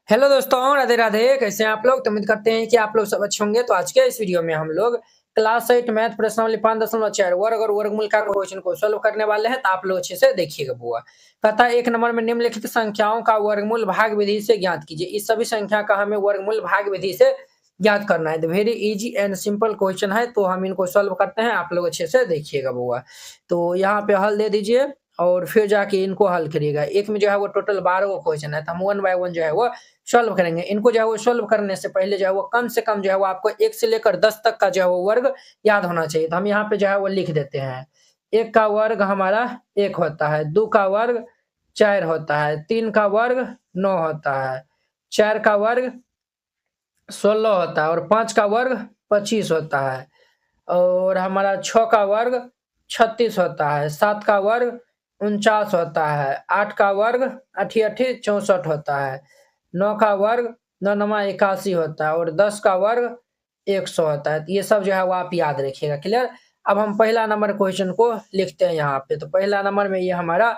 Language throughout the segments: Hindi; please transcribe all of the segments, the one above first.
हेलो दोस्तों, राधे राधे। कैसे हैं आप लोग? तो उम्मीद करते हैं कि आप लोग सब अच्छे होंगे। तो आज के इस वीडियो में हम लोग क्लास 8 मैथ प्रश्नावली 5.4 वर्ग और वर्गमूल का क्वेश्चन को सॉल्व करने वाले हैं। तो आप लोग अच्छे से देखिएगा बुआ। कहता है 1 नंबर में निम्नलिखित संख्याओं का वर्गमूल भाग विधि से ज्ञात कीजिए। इस सभी संख्या का हमें वर्गमूल भाग विधि से ज्ञात करना है। तो very easy and simple question है, तो हम इनको सॉल्व करते हैं। आप लोग अच्छे से देखिएगा बुआ। तो यहाँ पे हल दे दीजिए और फिर जाके इनको हल करिएगा। एक में जो है वो टोटल 12 क्वेश्चन है, तो हम 1 बाय 1 जो है वो सॉल्व करेंगे। इनको जो है वो सॉल्व करने से पहले जो है वो कम से कम जो है वो आपको 1 से लेकर 10 तक का जो है वो वर्ग याद होना चाहिए। तो हम यहाँ पे जो है वो लिख देते हैं। 1 का वर्ग हमारा 1 होता है, 2 का वर्ग 4 होता है, 3 का वर्ग 9 होता है, 4 का वर्ग 16 होता है और 5 का वर्ग 25 होता है और हमारा 6 का वर्ग 36 होता है, 7 का वर्ग 49 होता है, 8 का वर्ग 8 8 64 होता है, 9 का वर्ग 9 9 81 होता है और 10 का वर्ग 100 होता है। तो ये सब जो है वो आप याद रखिएगा। क्लियर। अब हम पहला नंबर क्वेश्चन को लिखते हैं यहाँ पे। तो पहला नंबर में ये हमारा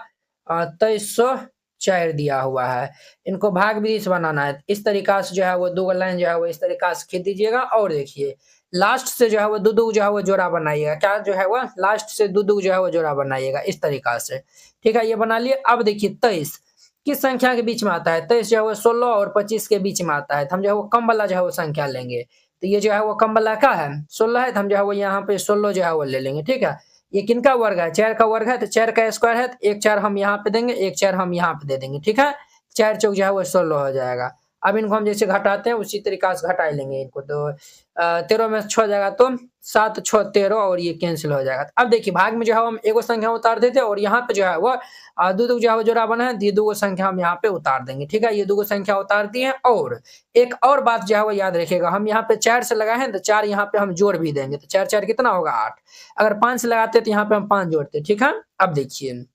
2304 दिया हुआ है। इनको भाग विधि से बनाना है। इस तरीका से जो है वो 2 लाइन जो है वो इस तरीका से खींच दीजिएगा और देखिए लास्ट से जो है वो दो जो है वो जोड़ा बनाइएगा। क्या जो है वो लास्ट से दो जो है वो जोड़ा बनाइएगा इस तरीका से। ठीक है, ये बना लिए। अब देखिए 23 किस संख्या के बीच में आता है? 23 जो है वो 16 और 25 के बीच में आता है। तो हम जो है वो कम वाला जो है वो संख्या लेंगे। तो ये जो है वो कम वाला का है 16 है, तो हम जो है वो यहाँ पे 16 जो है वो ले लेंगे। ठीक है, ये किनका वर्ग है? 4 का वर्ग है, तो 4 का स्क्वायर है, तो 1 4 हम यहाँ पे देंगे, 1 4 हम यहाँ पे दे देंगे। ठीक है, 4 चौक जो है वो 16 हो जाएगा। अब इनको हम जैसे घटाते हैं उसी तरीका से घटा लेंगे इनको। तो 13 में 6 जाएगा तो 7 6 13 और ये कैंसिल हो जाएगा। अब देखिए भाग में जो है हम एगो संख्या उतार देते हैं और यहाँ पे जो है वो दो जो है वो जोड़ा बना है, ये दो संख्या हम यहाँ पे उतार देंगे। ठीक है, ये दो संख्या उतार दी है। और एक और बात जो है वो याद रखिएगा, हम यहाँ पे 4 से लगाए हैं तो 4 यहाँ पे हम जोड़ भी देंगे। तो 4 4 कितना होगा 8। अगर 5 से लगाते तो यहाँ पे हम 5 जोड़ते। ठीक है, अब देखिए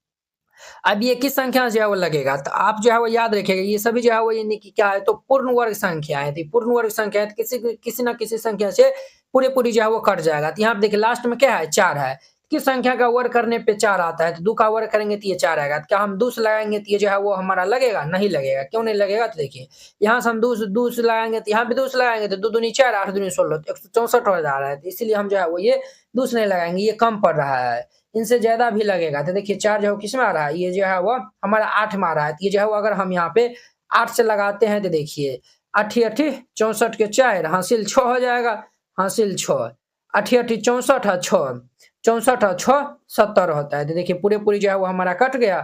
अब ये किस संख्या से जो है वो लगेगा, तो आप जो है वो याद रखिएगा ये सभी जो है वो यानी कि क्या है, तो पूर्ण वर्ग संख्या है। तो पूर्ण वर्ग संख्या है, तो किसी ना किसी संख्या से पूरी जो है वो कट जाएगा। तो यहाँ पे देखिए लास्ट में क्या है 4 है। किस संख्या का वर्ग करने पे 4 आता है? तो 2 का वर्ग करेंगे तो ये 4 आएगा। तो क्या हम 2 से लगाएंगे तो ये जो है वो हमारा लगेगा? नहीं लगेगा। क्यों नहीं लगेगा? तो देखिए यहाँ से हम 2 से लगाएंगे तो यहाँ भी 2 से लगाएंगे तो 2 दूनी 4 8 दूनी 16 तो 164 हो जा रहा है। तो इसीलिए हम जो है वो ये 2 से नहीं लगाएंगे, ये कम पड़ रहा है, इनसे ज्यादा भी लगेगा। तो देखिए 4 जो है किस में आ रहा है? ये जो है वो हमारा 8 में आ रहा है। तो ये जो है वो अगर हम यहाँ पे 8 से लगाते हैं तो देखिए 8 8 64 के 4 हासिल 6 हो जाएगा। हासिल 6 8 8 64 है 6 64 है 6 70 होता है। तो देखिए पूरी जो है वो हमारा कट गया।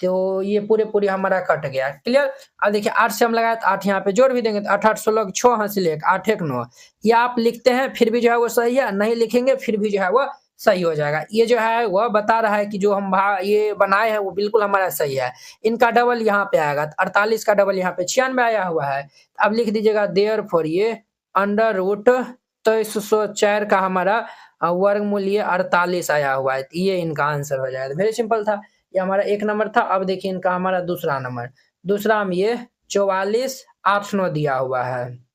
तो ये पूरे हमारा कट गया। क्लियर। अब देखिए 8 से हम लगाए तो 8 यहाँ पे जोड़ भी देंगे तो 8 8 16 6 हासिल 1 8 1 9। ये आप लिखते हैं फिर भी जो है वो सही है, नहीं लिखेंगे फिर भी जो है वो सही हो जाएगा। ये जो है वह बता रहा है कि जो हम ये बनाए हैं वो बिल्कुल हमारा सही है। इनका डबल यहाँ पे आएगा, 48 का डबल यहाँ पे 96 आया हुआ है। अब लिख दीजिएगा देयरफॉर ये अंडर रूट 2304 का हमारा वर्गमूल ये 48 आया हुआ है। तो ये इनका आंसर हो जाएगा। वेरी सिंपल था, ये हमारा एक नंबर था। अब देखिए इनका हमारा दूसरा नंबर, दूसरा में ये 44 8 9 दिया हुआ है।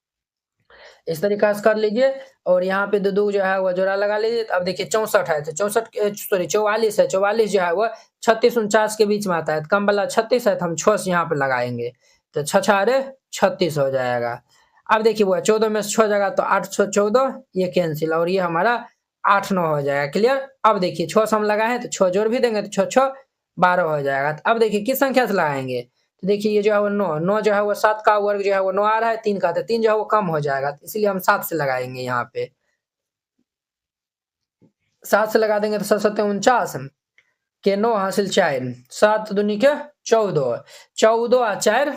इस तरीका से कर लीजिए और यहाँ पे दो जो है वो जोड़ा लगा लीजिए। अब देखिए 64 है तो 64 सॉरी 44 है, 44 जो है वो 36 49 के बीच में आता है। तो कम वाला 36 है तो हम 6 यहाँ पे लगाएंगे तो 6 6 36 हो जाएगा। अब देखिए वो 14 में से 6 जाएगा तो 8 6 14 ये कैंसिल और ये हमारा 8 9 हो जाएगा। क्लियर। अब देखिए 6 से हम लगाए हैं तो 6 जोड़ भी देंगे तो 6 6 12 हो जाएगा। तो अब देखिए किस संख्या से लगाएंगे, तो देखिए ये जो है वो 9 9 जो है वो 7 का वर्ग जो है वो 9 आ रहा है, 3 का तो 3 जो है वो कम हो जाएगा, इसलिए हम 7 से लगाएंगे। यहाँ पे 7 से लगा देंगे तो 7 7 49 के 9 हासिल 4 7 दूनी के 14 14 आ 4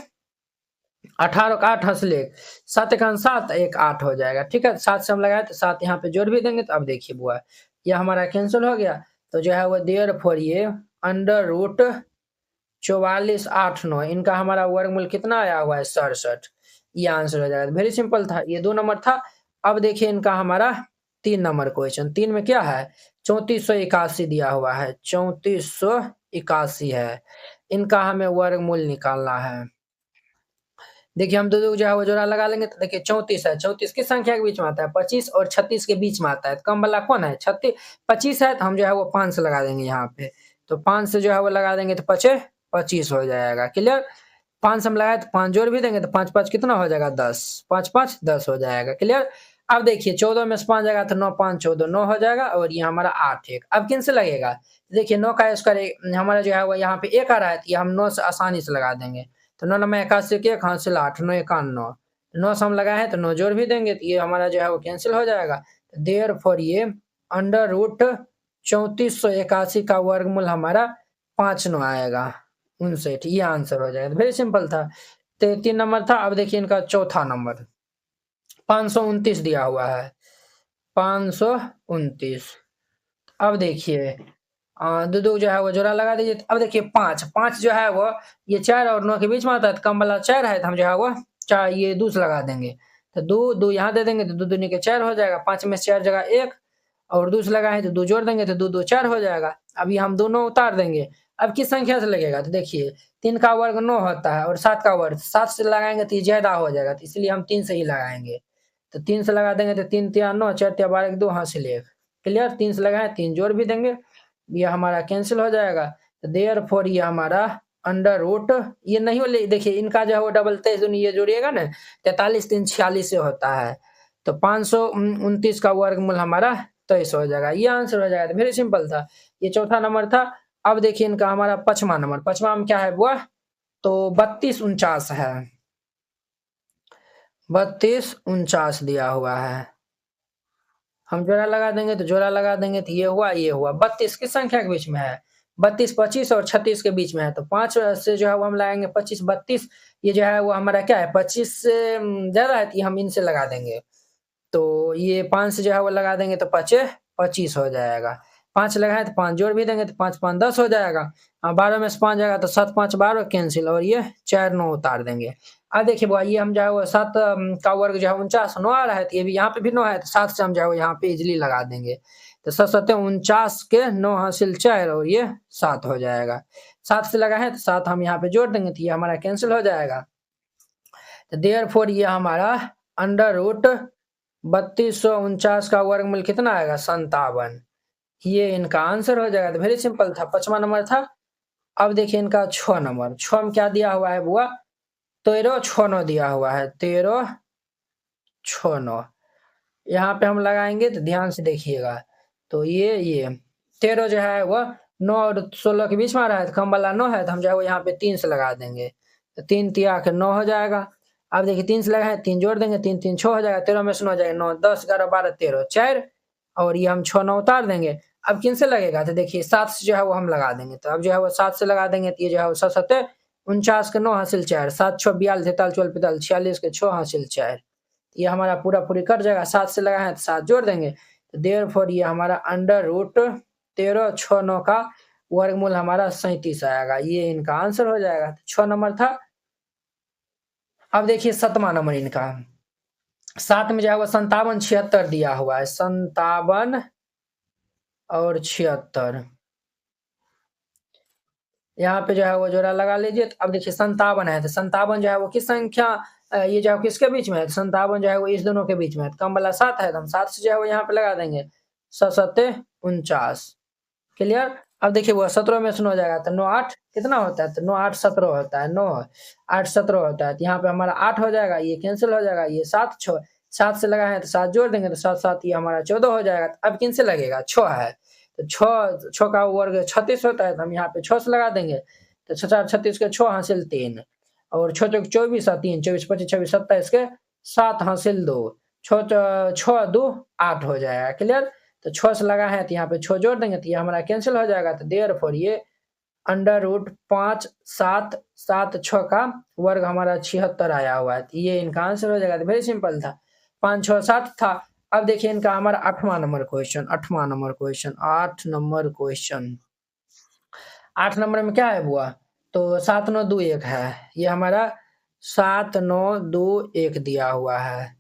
18 का 8 हासिल 1 7 1 7 1 8 हो जाएगा। ठीक है, 7 से हम लगाए तो 7 यहाँ पे जोड़ भी देंगे। तो अब देखिए बुआ ये हमारा कैंसिल हो गया। तो जो है वो देयरफॉर ये अंडर रूट 44 8 9 इनका हमारा वर्गमूल कितना आया हुआ है 67। ये आंसर हो जाएगा। वेरी सिंपल था, ये 2 नंबर था। अब देखिए इनका हमारा 3 नंबर क्वेश्चन। 3 में क्या है 3481 दिया हुआ है, 3481 है। इनका हमें वर्गमूल निकालना है। देखिए हम दो जो है वो जोड़ा लगा लेंगे तो देखिए 34 है, 34 किस संख्या के बीच में आता है 25 और 36 के बीच में आता है। तो कम वाला कौन है 36 25 है, तो हम जो है वो 5 से लगा देंगे यहाँ पे। तो 5 से जो है वो लगा देंगे तो 25 25 हो जाएगा। क्लियर। 5 से हम लगाए तो 5 जोड़ भी देंगे तो 5 5 कितना हो जाएगा 10, 5 5 10 हो जाएगा। क्लियर। अब देखिए 14 में से 5 जाएगा तो 9 5 14 9 हो जाएगा और ये हमारा 8 1। अब किन से लगेगा, देखिए 9 का स्क्वायर हमारा जो है वो यहाँ पे 1 आ रहा है तो ये हम 9 से आसानी से लगा देंगे। तो 9 9 81 के 1 हासिल 8 9 91 9 से हम लगाए हैं तो 9 जोड़ भी देंगे तो ये हमारा जो है वो कैंसिल हो जाएगा। देयरफॉर ये अंडर रूट 3481 का वर्गमूल हमारा 5 9 आएगा 59। ये आंसर हो जाएगा। वेरी सिंपल था। 3 नंबर था। अब देखिए इनका चौथा नंबर 529 दिया हुआ है 529। अब देखिए दो जो है वो जोड़ा लगा दीजिए। अब देखिए 5 जो है वो ये 4 और 9 के बीच में आता है तो कम वाला 4 है तो हम जो है वो 4 ये दूस लगा देंगे तो 2 यहाँ दे देंगे तो 2 दूनी के 4 हो जाएगा। 5 में से 4 जगह 1 और दूस लगा है तो 2 जोड़ देंगे तो 2 2 4 हो जाएगा। अभी हम दोनों उतार देंगे। अब किस संख्या से लगेगा तो देखिए 3 का वर्ग 9 होता है और 7 का वर्ग 7 से लगाएंगे तो ये ज्यादा हो जाएगा तो इसलिए हम 3 से ही लगाएंगे। तो 3 से लगा देंगे तो 3 3 9 4 3 12 2 हासिल 1। क्लियर। 3 से लगाए 3 जोड़ भी देंगे ये हमारा कैंसिल हो जाएगा। तो देयरफॉर ये हमारा अंडर रूट ये नहीं हो देखिए इनका जो है वो डबल 23 ये जोड़िएगा ना 43 3 46 से होता है तो 529 का वर्गमूल हमारा 23 हो जाएगा। ये आंसर हो जाएगा। वेरी सिंपल था। ये चौथा नंबर था। अब देखिए इनका हमारा 5वां नंबर 5वां में क्या है वो तो 32 49 है 32 49 दिया हुआ है। हम जोड़ा लगा देंगे तो जोड़ा लगा देंगे तो ये हुआ 32 किस संख्या के बीच में है 32 25 और 36 के बीच में है तो 5 से जो है वो हम लगाएंगे 25 32 ये जो है वो हमारा क्या है 25 से ज्यादा है तो हम इनसे लगा देंगे तो ये 5 से जो है वो लगा देंगे तो 5 25 हो जाएगा। 5 लगाए तो 5 जोड़ भी देंगे तो 5 5 10 हो जाएगा। 12 में से 5 जाएगा तो 7 5 12 कैंसिल और ये 4 9 उतार देंगे। अब देखिए बुआ ये हम जो है वो 7 का वर्ग जो है 49 9 आ रहा है तो ये भी यहाँ पे भी 9 है तो 7 से हम जो है वो यहाँ पे इजिली लगा देंगे तो 7 7 49 के 9 हासिल 4 और ये 7 हो जाएगा। 7 से लगा है तो 7 हम यहाँ पे जोड़ देंगे तो ये हमारा कैंसिल हो जाएगा। तो देयरफॉर ये हमारा अंडर रूट 3249 का वर्गमूल कितना आएगा 57। ये इनका आंसर हो जाएगा। तो वेरी सिंपल था। 5वां नंबर था। अब देखिए इनका 6 नंबर 6 में क्या दिया हुआ है बुआ 13 6 9 दिया हुआ है 13 6 9। यहाँ पे हम लगाएंगे तो ध्यान से देखिएगा तो ये 13 जो है वो 9 और 16 के बीच में आ रहा है तो कम वाला 9 है तो हम जो है वो यहाँ पे 3 से लगा देंगे तो 3 तिया के 9 हो जाएगा। अब देखिए 3 से लगाए 3 जोड़ देंगे 3 3 6 हो जाएगा 13 में से 9 हो जाएगा 9 10 11 12 13 4 और ये हम 6 9 उतार देंगे। अब किन से लगेगा तो देखिए 7 से जो है वो हम लगा देंगे तो अब जो है वो 7 से लगा देंगे तो ये जो है वो 7 7 49 के 9 हासिल 4 7 6 42 43 44 45 46 के 6 हासिल 4 ये हमारा पूरा पूरी कट जाएगा। 7 से लगाए तो 7 जोड़ देंगे तो देयरफॉर ये हमारा अंडर रूट 13 6 9 का वर्गमूल हमारा 37 आएगा। ये इनका आंसर हो जाएगा। 6 नंबर था। अब देखिए 7वां नंबर इनका 7 में जो है वो 57 76 दिया हुआ है 57 और 76 यहाँ पे जो है वो जोड़ा लगा लीजिए। तो अब देखिए 57 है तो 57 जो है वो किस संख्या ये जो है किसके बीच में है 57 जो है वो इस दोनों के बीच में है तो कम वाला 7 है तो हम 7 से जो है वो यहाँ पे लगा देंगे 7 7 49। क्लियर। अब देखिए वो 17 में से 9 हो जाएगा तो 9 8 कितना होता है तो 9 8 17 होता है 9 8 17 होता है तो यहाँ पे हमारा 8 हो जाएगा ये कैंसिल हो जाएगा। ये 7 6 7 से लगा है तो 7 जोड़ देंगे तो 7 7 ये हमारा 14 हो जाएगा। अब किन से लगेगा 6 है तो 6 का वर्ग 36 होता है तो हम यहाँ पे 6 से लगा देंगे तो 6 4 36 के 6 हासिल 3 और 6 चौक 24 और 3 24 25 26 27 के 7 हासिल 2 6 2 8 हो जाएगा। क्लियर। तो 6 से लगा है तो यहाँ पे 6 जोड़ देंगे तो ये हमारा कैंसिल हो जाएगा। तो देयरफॉर ये अंडर रूट 5 7 7 6 का वर्ग हमारा 76 आया हुआ है तो ये इनका आंसर हो जाएगा। तो वेरी सिंपल था 5 6 7 था। अब देखिए इनका हमारा 8वां नंबर क्वेश्चन 8वां नंबर क्वेश्चन 8 नंबर क्वेश्चन 8 नंबर में क्या है बुआ तो 7 9 2 1 है। ये हमारा 7 9 2 1 दिया हुआ है।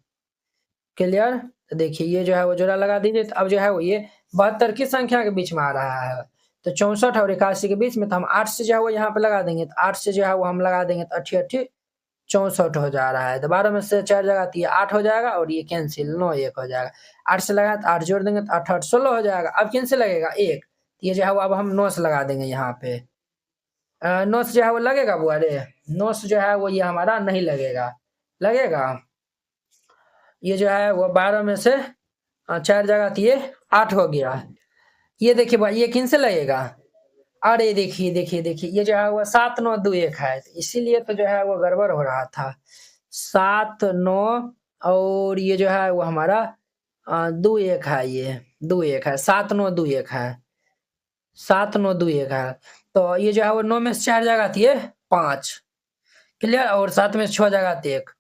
क्लियर। तो देखिए ये जो है वो जोड़ा लगा दीजिए। तो अब जो है वो ये 72 की संख्या के बीच में आ रहा है तो 64 और 81 के बीच में तो हम 8 से जो है वो यहाँ पे लगा देंगे तो 8 से जो है वो हम लगा देंगे तो 8 8 64 हो जा रहा है तो 12 में से 4 जगह तो ये 8 हो जाएगा और ये कैंसिल 9 1 हो जाएगा। 8 से लगा तो 8 जोड़ देंगे तो 8 8 16 हो जाएगा। अब किन से लगेगा 1 ये जो है वो अब हम 9 से लगा देंगे यहाँ पे 9 से जो है वो लगेगा बुआ रे 9 से जो है वो ये हमारा नहीं लगेगा, लगेगा। ये जो है वो 12 में से 4 जगह तो ये 8 हो गया। ये देखिए भाई ये किन से लगेगा, अरे देखिए देखिए देखिए ये जो है वो 7 9 2 1 है, इसीलिए तो जो है वो गड़बड़ हो रहा था। 7 9 और ये जो है वो हमारा 2 1 है, ये 2 1 है, 7 9 2 1 है, 7 9 2 1 है। तो ये जो है वो 9 में से 4 जगह थी 5, क्लियर, और 7 में से 6 जगह थी 1,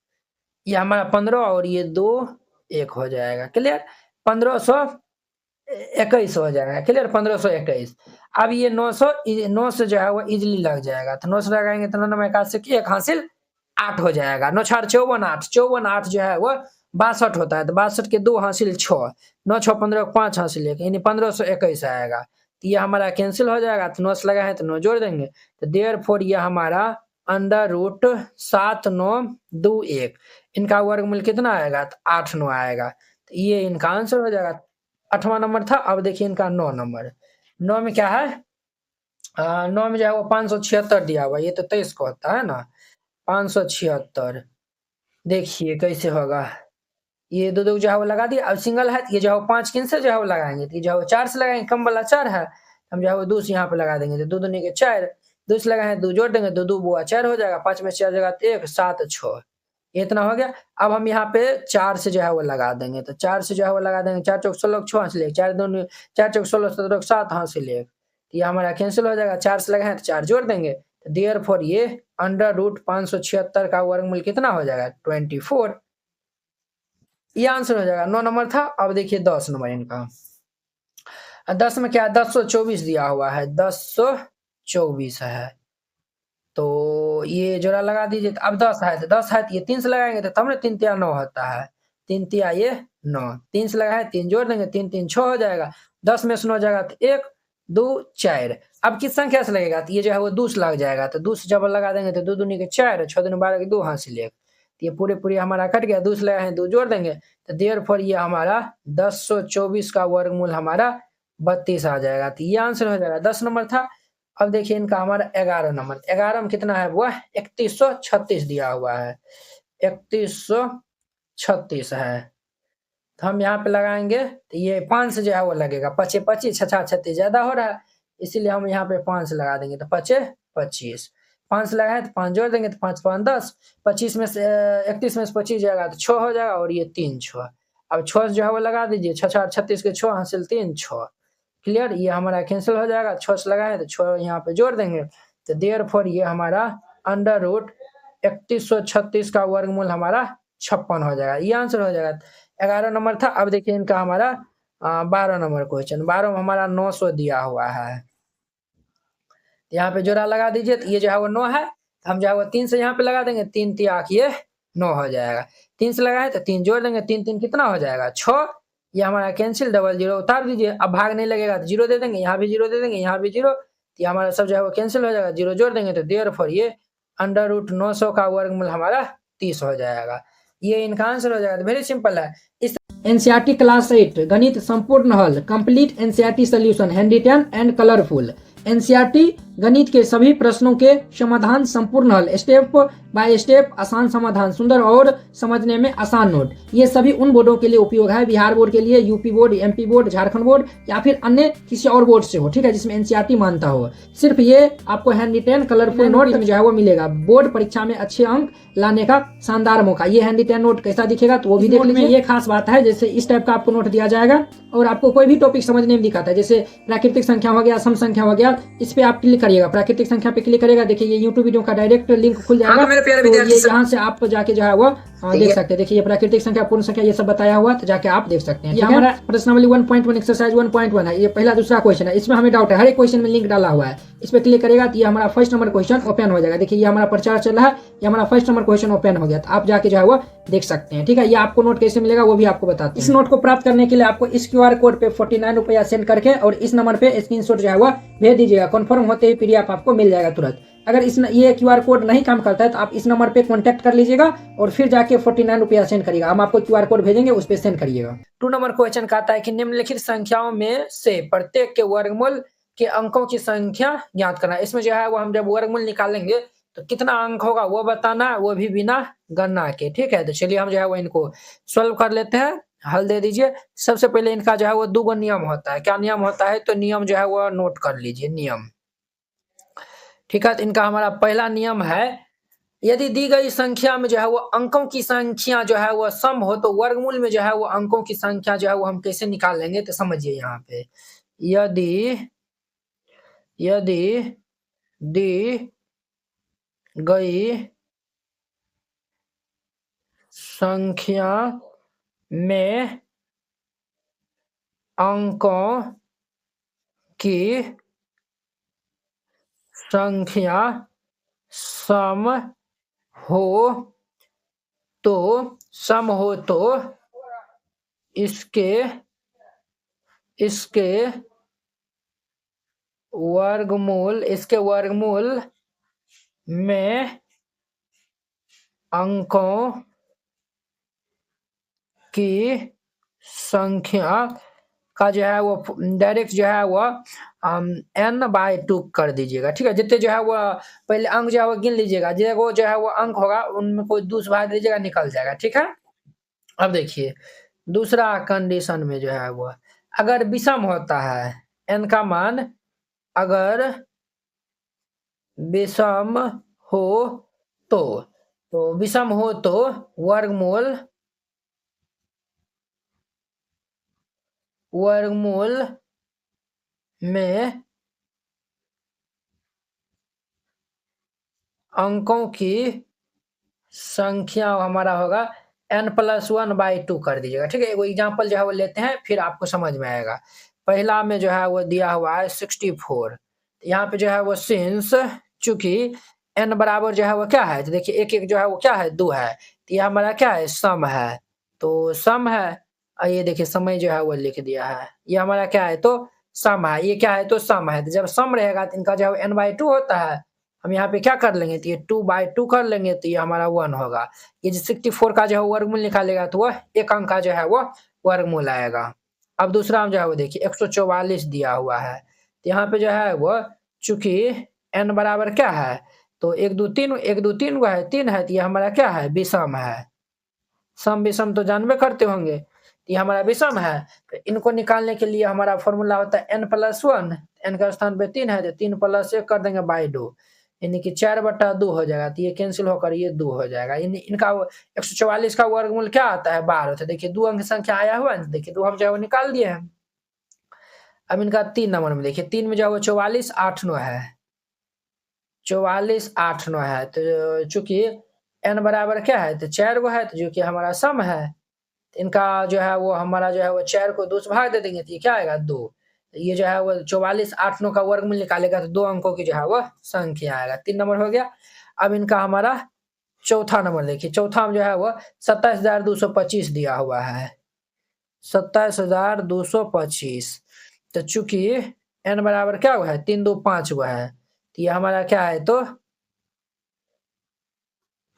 ये हमारा 15 और ये 2 1 हो जाएगा, क्लियर। 1521 हो जाएगा, क्लियर, 1521। अब ये 9 से जो है वो इजिली लग जाएगा, तो 9 से लगाएंगे तो 9 9 1 से 1 हासिल 8 हो जाएगा। 9 4 54 8, 54 8 जो है वो 62 होता है, तो 62 के 2 हासिल 6, 9 6 15 5 हासिल 1, यानी 1521 आएगा। तो ये हमारा कैंसिल हो जाएगा, तो 9 से लगा है तो 9 जोड़ देंगे, तो देयरफॉर ये हमारा अंडर रूट 7 9 2 1, इनका वर्गमूल कितना आएगा, तो 8 9 आएगा। तो ये इनका आंसर हो जाएगा। 8वां नंबर था। अब देखिए इनका 9 नंबर, 9 में क्या है, 9 में जो है वो 576 दिया हुआ, ये तो 23 को होता है ना, 576। देखिए कैसे होगा, ये दो दो जो है वो लगा दिया। अब सिंगल है, ये जो है 5 किन से जो है वो लगाएंगे, तो ये जो है 4 से लगाएंगे, कम वाला 4 है, हम जो है वो 2 से यहाँ पे लगा देंगे, तो 2 दूनी के 4, 2 से लगाए 2 जोड़ देंगे, 2 2 बुआ 4 हो जाएगा, 5 में 4 जगह 1 7 6, इतना हो गया। अब हम यहाँ पे 4 से जो है वो लगा देंगे, तो 4 से जो है वो लगा देंगे, 4 चौक 16 6 हासिल 1, 4 दूनी 4 चौक 16 17 7 हासिल 1, ये हमारा कैंसिल हो जाएगा। 4 से लगाए तो 4 जोड़ देंगे, तो देयरफॉर ये अंडर रूट 576 का वर्गमूल कितना हो जाएगा, 24, ये आंसर हो जाएगा। 9 नंबर था। अब देखिए 10 नंबर इनका, 10 में क्या 1024 दिया हुआ है, 1024 है, तो ये जोड़ा लगा दीजिए। तो अब 10 है, तो 10 है तो ये 3 से लगाएंगे, तो तब ना 3 तिया 9 होता है, 3 तिया ये 9, 3 से लगा है 3 जोड़ देंगे, 3 3 6 हो जाएगा। 10 में से 9 जाएगा तो 1 2 4। अब किस संख्या से लगेगा, तो ये जो है वो 2 से लग जाएगा, तो 2 से जब लगा देंगे तो 2 दूनी के 4, 6 दूनी 12 के 2 हासिल 1, तो ये पूरे पूरे हमारा कट गया। 2 से लगा है 2 जोड़ देंगे, तो देयरफॉर ये हमारा 1024 का वर्गमूल हमारा 32 आ जाएगा, तो ये आंसर हो जाएगा। 10 नंबर था। अब देखिए इनका हमारा 11 नंबर, 11 में कितना है वो 3136 दिया हुआ है, 3136 है, तो हम यहाँ पे लगाएंगे, तो ये 5 से जो है वो लगेगा, 25 25 6 36 ज्यादा हो रहा है, इसीलिए हम यहाँ पे 5 से लगा देंगे, तो 25 25, 5 से लगाए तो 5 जोड़ देंगे, तो 5 5 10, 25 में से 31 में से 25 जाएगा तो 6 हो जाएगा, और ये 3 6। अब 6 जो है वो लगा दीजिए, 6 4 36 के 6 हासिल 3 6, क्लियर, ये हमारा कैंसिल हो जाएगा। 6 से लगाए तो 6 यहाँ पे जोड़ देंगे, तो देयरफॉर ये हमारा अंडर रूट 3136 का वर्गमूल हमारा 56 हो जाएगा, ये आंसर हो जाएगा। 11 नंबर था। अब देखिए इनका हमारा 12 नंबर क्वेश्चन, 12 में हमारा 900 दिया हुआ है, यहाँ पे जोड़ा लगा दीजिए, तो ये जो है वो 9 है, हम जो है वो 3 से यहाँ पे लगा देंगे, 3 तियाक ये 9 हो जाएगा। 3 से लगाए तो 3 जोड़ देंगे, 3 3 कितना हो जाएगा 6, ये हमारा कैंसिल, डबल जीरो उतार दीजिए। अब भाग नहीं लगेगा तो जीरो दे देंगे, यहाँ भी जीरो दे देंगे, यहाँ भी जीरो, तो ये हमारा सब जो है वो कैंसिल हो जाएगा, जीरो जोड़ देंगे, तो देयरफॉर ये अंडर रूट 900 का वर्गमूल हमारा 30 हो जाएगा, ये इनका आंसर हो जाएगा। तो वेरी सिंपल है। इस एनसीईआरटी क्लास 8 गणित संपूर्ण हल complete NCERT solution hand written and colourful, NCERT गणित के सभी प्रश्नों के समाधान संपूर्ण हल, स्टेप बाय स्टेप आसान समाधान, सुंदर और समझने में आसान नोट, ये सभी उन बोर्डों के लिए उपयोग है, बिहार बोर्ड के लिए, UP board, MP board, Jharkhand board या फिर अन्य किसी और बोर्ड से हो, ठीक है, जिसमें एनसीईआरटी मानता हो। सिर्फ ये आपको हैंड रिटन कलरफुल नोट में जो है वो मिलेगा, बोर्ड परीक्षा में अच्छे अंक लाने का शानदार मौका। ये हैंड रिटन नोट कैसा दिखेगा तो वो भी देख लीजिए। ये खास बात है, जैसे इस टाइप का आपको नोट दिया जाएगा और आपको कोई भी टॉपिक समझने में दिखाता है, जैसे प्राकृतिक संख्या हो गया, सम संख्या हो गया, इस पे आप क्लिक करिएगा, प्राकृतिक संख्या पे क्लिक करिएगा, देखिए ये यूट्यूब वीडियो का डायरेक्ट लिंक खुल जाएगा, तो ये यहाँ से आप जाके जो है वो देख सकते हैं। देखिए ये प्राकृतिक संख्या, पूर्ण संख्या, ये सब बताया हुआ, तो जाके आप देख सकते हैं। ये हमारा प्रश्नावली 1.1 एक्सरसाइज 1.1 है, ये पहला दूसरा क्वेश्चन है, इसमें हमें डाउट है, हर एक क्वेश्चन में लिंक डाला हुआ है, इस पे क्लिक करेगा तो ये हमारा फर्स्ट नंबर क्वेश्चन ओपन हो जाएगा। देखिए ये हमारा प्रचार चल रहा है, ये हमारा फर्स्ट नंबर क्वेश्चन ओपन हो गया, तो आप जाके जो है वो देख सकते हैं, ठीक है। ये आपको नोट कैसे मिलेगा वो भी आपको बताते हैं। इस नोट को प्राप्त करने के लिए आपको इस QR कोड पे 49 रुपया सेंड करके और इस नंबर पे स्क्रीनशॉट जो है वो भेज दीजिएगा, कन्फर्म होते ही PDF आपको मिल जाएगा तुरंत। अगर ये QR कोड नहीं काम करता है तो आप इस नंबर पे कांटेक्ट कर लीजिएगा और फिर जाके 49 रुपया सेंड करिएगा, हम आपको QR कोड भेजेंगे, उस पे सेंड करिएगा। 2 नंबर क्वेश्चन कहता है कि निम्नलिखित संख्याओं में से प्रत्येक के वर्गमूल के अंकों की संख्या ज्ञात करना। इसमें जो है वो हम जब वर्गमूल निकालेंगे तो कितना अंक होगा वो बताना है, वो भी बिना गणना के। ठीक है, तो चलिए हम जो है वो इनको सॉल्व कर लेते हैं। हल दे दीजिए। सबसे पहले इनका जो है वो 2 गो नियम होता है। क्या नियम होता है? तो नियम जो है वो नोट कर लीजिए नियम। ठीक है, तो इनका हमारा पहला नियम है, यदि दी गई संख्या में जो है वो अंकों की संख्या जो है वो सम हो तो वर्गमूल में जो है वो अंकों की संख्या जो है वो हम कैसे निकाल लेंगे? तो समझिए यहाँ पे, यदि यदि दी गई संख्या में अंकों की संख्या सम हो तो इसके इसके वर्गमूल में अंकों की संख्या का जो है वो डायरेक्ट जो है वो n/2 कर दीजिएगा। ठीक है, जितने जो है वो पहले अंक जो है वो गिन लीजिएगा, जो है वो अंक होगा उनमें कोई 2 से भाग दीजिएगा, निकल जाएगा। ठीक है, अब देखिए दूसरा कंडीशन में जो है वो अगर विषम होता है, n का मान अगर विषम हो विषम हो तो वर्गमूल में अंकों की संख्या हमारा होगा n+1/2 कर दीजिएगा। ठीक है, एगो एग्जांपल जो है वो लेते हैं, फिर आपको समझ में आएगा। पहला में जो है वो दिया हुआ है 64। यहाँ पे जो है वो सिंस चूंकि n बराबर जो है वो क्या है, तो देखिए एक एक जो है वो क्या है 2 है, तो ये हमारा क्या है सम है, तो सम है। और ये देखिए समय जो है वो लिख दिया है, ये हमारा क्या है तो सम है, ये क्या है तो सम है। तो जब सम रहेगा तो इनका जो है n/2 होता है, हम यहाँ पे क्या कर लेंगे तो ये 2/2 कर लेंगे, तो ये हमारा 1 होगा। ये जो 64 का जो है वर्गमूल निकालेगा तो वह एक अंक का जो है वो वर्गमूल आएगा। अब दूसरा हम जो है वो देखिए 144 दिया हुआ है, तो यहाँ पे जो है वो चूंकि n बराबर क्या है तो 1 2 3 गो है 3 है, तो ये हमारा क्या है विषम है। सम विषम तो जानबे करते होंगे, तो ये हमारा विषम है। तो इनको निकालने के लिए हमारा फॉर्मूला होता है n+1, n का स्थान पे 3 है तो 3 + 1 कर देंगे बाई 2, यानी कि 4/2 हो जाएगा, तो ये कैंसिल होकर ये 2 हो जाएगा। इनका 144 का वर्गमूल क्या आता है 12। तो देखिए 2 अंक संख्या आया हुआ है, देखिए 2 हम जो है वो निकाल दिए हैं। अब इनका 3 नंबर में देखिए 3 में जो है वो 44 8 9 है, 44 8 9 है, तो चूंकि n बराबर क्या है तो 4 गो है, तो जो कि हमारा सम है, इनका जो है वो हमारा जो है वो 4 को 2 से भाग दे देंगे, तो ये क्या आएगा 2। ये जो है वो 44 8 9 का वर्गमूल निकालेगा तो 2 अंकों की जो है वो संख्या आएगा। 3 नंबर हो गया। अब इनका हमारा चौथा नंबर देखिए, चौथा में जो है वो 27,225 दिया हुआ है, 27,225। तो चूंकि n बराबर क्या हुआ है 3 2 5 हुआ है, तो ये हमारा क्या है तो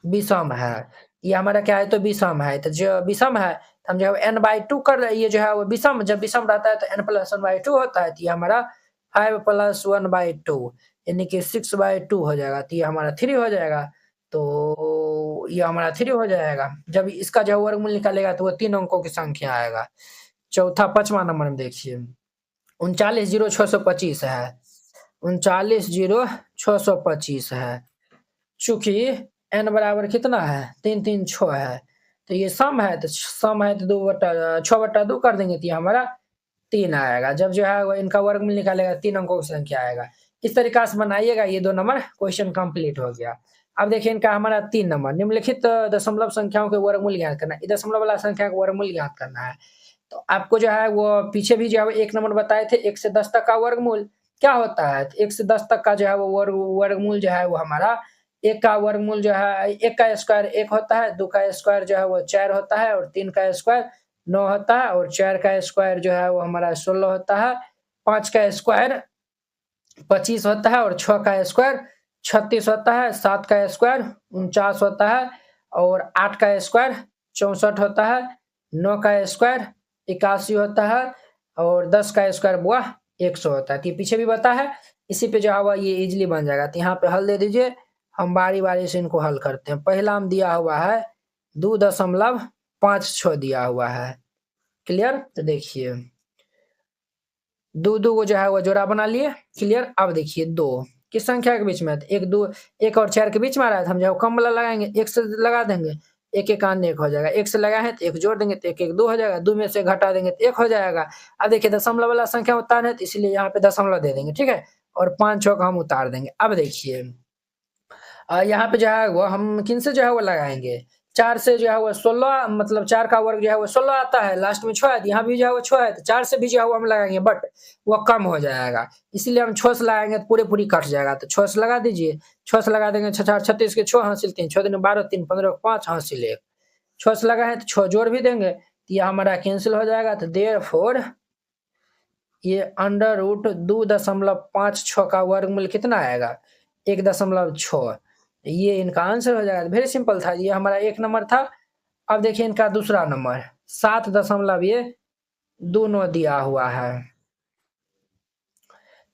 विषम है। ये हमारा क्या है तो विषम है, तो जो विषम है तो हम जो है n/2 कर रहे हैं, ये जो है वो विषम, जब विषम रहता है तो n+1/2 होता है, तो ये हमारा 5+1/2 यानी कि 6/2 हो जाएगा, तो ये हमारा 3 हो जाएगा। तो ये हमारा 3 हो जाएगा। जब इसका जो वर्गमूल निकालेगा तो वो 3 अंकों की संख्या आएगा। चौथा 5वां नंबर में देखिए 39,0625 है, 39,0625 है। चूंकि n बराबर कितना है 3 3 6 है, तो ये सम है, तो सम है तो 6/2 कर देंगे, तो ये हमारा 3 आएगा। जब जो है वो इनका वर्गमूल निकालेगा 3 अंकों की संख्या आएगा। इस तरीका से बनाइएगा, ये 2 नंबर क्वेश्चन कंप्लीट हो गया। अब देखिए इनका हमारा 3 नंबर निम्नलिखित दशमलव संख्याओं के वर्गमूल ज्ञात करना है। दशमलव वाला संख्या का वर्गमूल ज्ञात करना है, तो आपको जो है वो पीछे भी जो है 1 नंबर बताए थे 1 से 10 तक का वर्गमूल क्या होता है, तो 1 से 10 तक का जो है वो वर्गमूल जो है वो हमारा 1 का वर्गमूल जो है 1 का स्क्वायर 1 होता है, 2 का स्क्वायर जो है वो 4 होता है, और 3 का स्क्वायर 9 होता है, और 4 का स्क्वायर जो है वो हमारा 16 होता है, 5 का स्क्वायर 25 होता है, और 6 का स्क्वायर 36 होता है, 7 का स्क्वायर 49 होता है, और 8 का स्क्वायर 64 होता है, 9 का स्क्वायर 81 होता है, और 10 का स्क्वायर हुआ 100 होता है। तो ये पीछे भी बता है, इसी पे जो है ये इजीली बन जाएगा। तो यहाँ पे हल दे दीजिए, हम बारी बारी से इनको हल करते हैं। पहला में दिया हुआ है 2.56 दिया हुआ है। क्लियर? तो देखिए 2 को जो है वो जोड़ा बना लिए। क्लियर? अब देखिए 2 किस संख्या के बीच में है? 1 और 4 के बीच में आ रहा है, तो हम जो कम वाला लगाएंगे, 1 से लगा देंगे, 1 1 1 हो जाएगा। 1 से लगाए हैं तो 1 जोड़ देंगे तो 1 1 2 हो जाएगा। 2 में से घटा देंगे तो 1 हो जाएगा। अब देखिए दशमलव वाला संख्या उतार है तो इसलिए यहाँ पे दशमलव दे देंगे। ठीक है, और 5 6 का हम उतार देंगे। अब देखिए यहाँ पे जो है वो हम किन से जो है वो लगाएंगे, 4 से जो है वो 16, मतलब 4 का वर्ग जो है वो 16 आता है, लास्ट में 6 है, यहाँ भी जो है वो 6 है, तो 4 से भी जो है वो हम लगाएंगे, बट वो कम हो जाएगा, इसीलिए हम 6 से लगाएंगे तो पूरी कट जाएगा। तो 6 से लगा दीजिए, 6 से लगा देंगे, 6 4 36 के 6 हासिल 3, 6 दिन 12 3 15 5 हासिल 1, 6 से लगा है तो 6 जोड़ भी देंगे तो ये हमारा कैंसिल हो जाएगा। तो देयरफॉर ये अंडर रूट 2.56 का वर्गमूल कितना आएगा, 1.6। ये इनका आंसर हो जाएगा। वेरी सिंपल था, ये हमारा 1 नंबर था। अब देखिए इनका दूसरा नंबर 7.29 दिया हुआ है।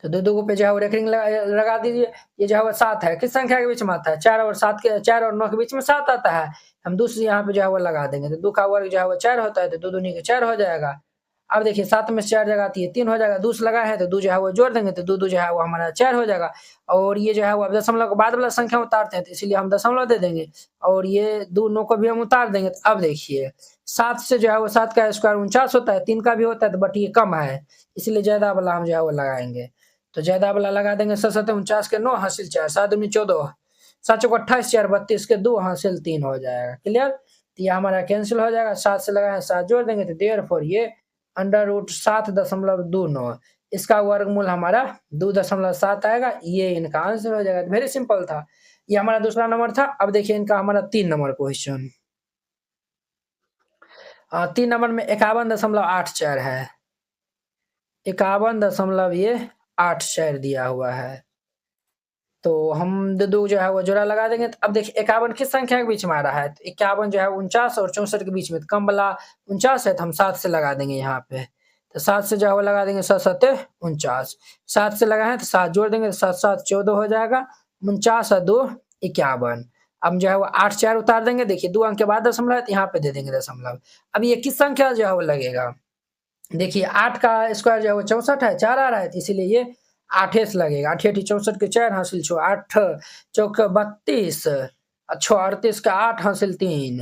तो 2 पे जो है वो रेकरिंग लगा दीजिए। ये जो है वो 7 है, किस संख्या के बीच में आता है, 4 और 7 के, 4 और 9 के बीच में 7 आता है। हम दूसरी यहाँ पे जो है वो लगा देंगे, तो 2 का वर्ग जो है वो 4 होता है, तो 2 दूनी के 4 हो जाएगा। अब देखिए 7 में से 4 जगह आती है 3 हो जाएगा, 2 से लगा है तो 2 जो है वो जोड़ देंगे, तो 2 जो है वो हमारा 4 हो जाएगा। और ये जो है वो दशमलव के बाद वाला संख्या उतारते हैं तो इसीलिए हम दशमलव दे देंगे, और ये 2 9 को भी हम उतार देंगे। तो अब देखिए 7 से जो है वो 7 का स्क्वायर 49 होता है, 3 का भी होता है, तो बट ये कम है, इसलिए ज्यादा वाला हम जो है वो लगाएंगे। तो ज्यादा वाला लगा देंगे, 7 49 के 9 हासिल 4, 7 दूनी 14, 7 चौक 28, 4 32 के 2 हासिल 3 हो जाएगा। क्लियर? तो ये हमारा कैंसिल हो जाएगा। 7 से लगाए 7 जोड़ देंगे, तो देयरफॉर ये अंडर रूट 7.29, इसका वर्गमूल हमारा 2.7 आएगा। ये इनका आंसर हो जाएगा। वेरी सिंपल था, ये हमारा दूसरा नंबर था। अब देखिए इनका हमारा 3 नंबर क्वेश्चन। 3 नंबर में 51.84 है, 51.84 दिया हुआ है। तो हम 2 जो है वो जोड़ा लगा देंगे। तो अब देखिए 51 किस संख्या के बीच में आ रहा है, तो 51 जो है 49 और 64 के बीच में, तो कम वाला 49 है, तो हम 7 से लगा देंगे यहाँ पे। तो 7 से जो है वो लगा देंगे, 7 7 49, 7 से लगा है तो 7 जोड़ देंगे, तो 7 7 14 हो जाएगा, 49 और 2 51। अब जो है वो 8 4 उतार देंगे। देखिए 2 अंक के बाद दशमलव है तो यहाँ पे दे देंगे दशमलव। अब ये किस संख्या जो है वो लगेगा, देखिए 8 का स्क्वायर जो है वो 64 है, 4 आ रहा है, तो इसीलिए ये 8 से लगेगा। 8 8 64 के 4 हासिल 6, 8 चौक 32, 6 38 का 8 हासिल 3।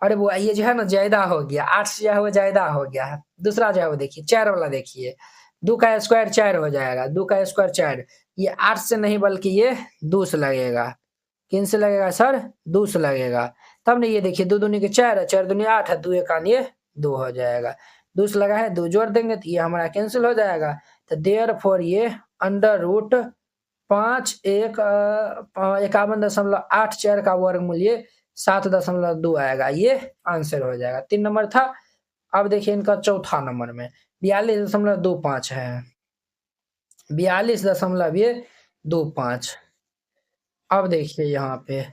अरे वो ये जो है ना ज्यादा हो गया, 8 से जो है वो ज्यादा हो गया। दूसरा जो है वो देखिए 4 वाला, देखिए 2 का स्क्वायर 4 हो जाएगा, 2 का स्क्वायर 4, ये 8 से नहीं बल्कि ये 2 से लगेगा। किन से लगेगा सर, 2 से लगेगा। तब नहीं, ये देखिए 2 दूनी के 4 है, 4 दूनी 8 है, 2 1 ये 2 हो जाएगा। 2 से लगा है, 2 जोड़ देंगे तो ये हमारा कैंसिल हो जाएगा। तो देयरफॉर ये अंडर रूट 5 1 51.84 का वर्गमूल ये 7.2 आएगा। ये आंसर हो जाएगा। 3 नंबर था। अब देखिए इनका चौथा नंबर में 42.25 है, 42.25। अब देखिए यहाँ पे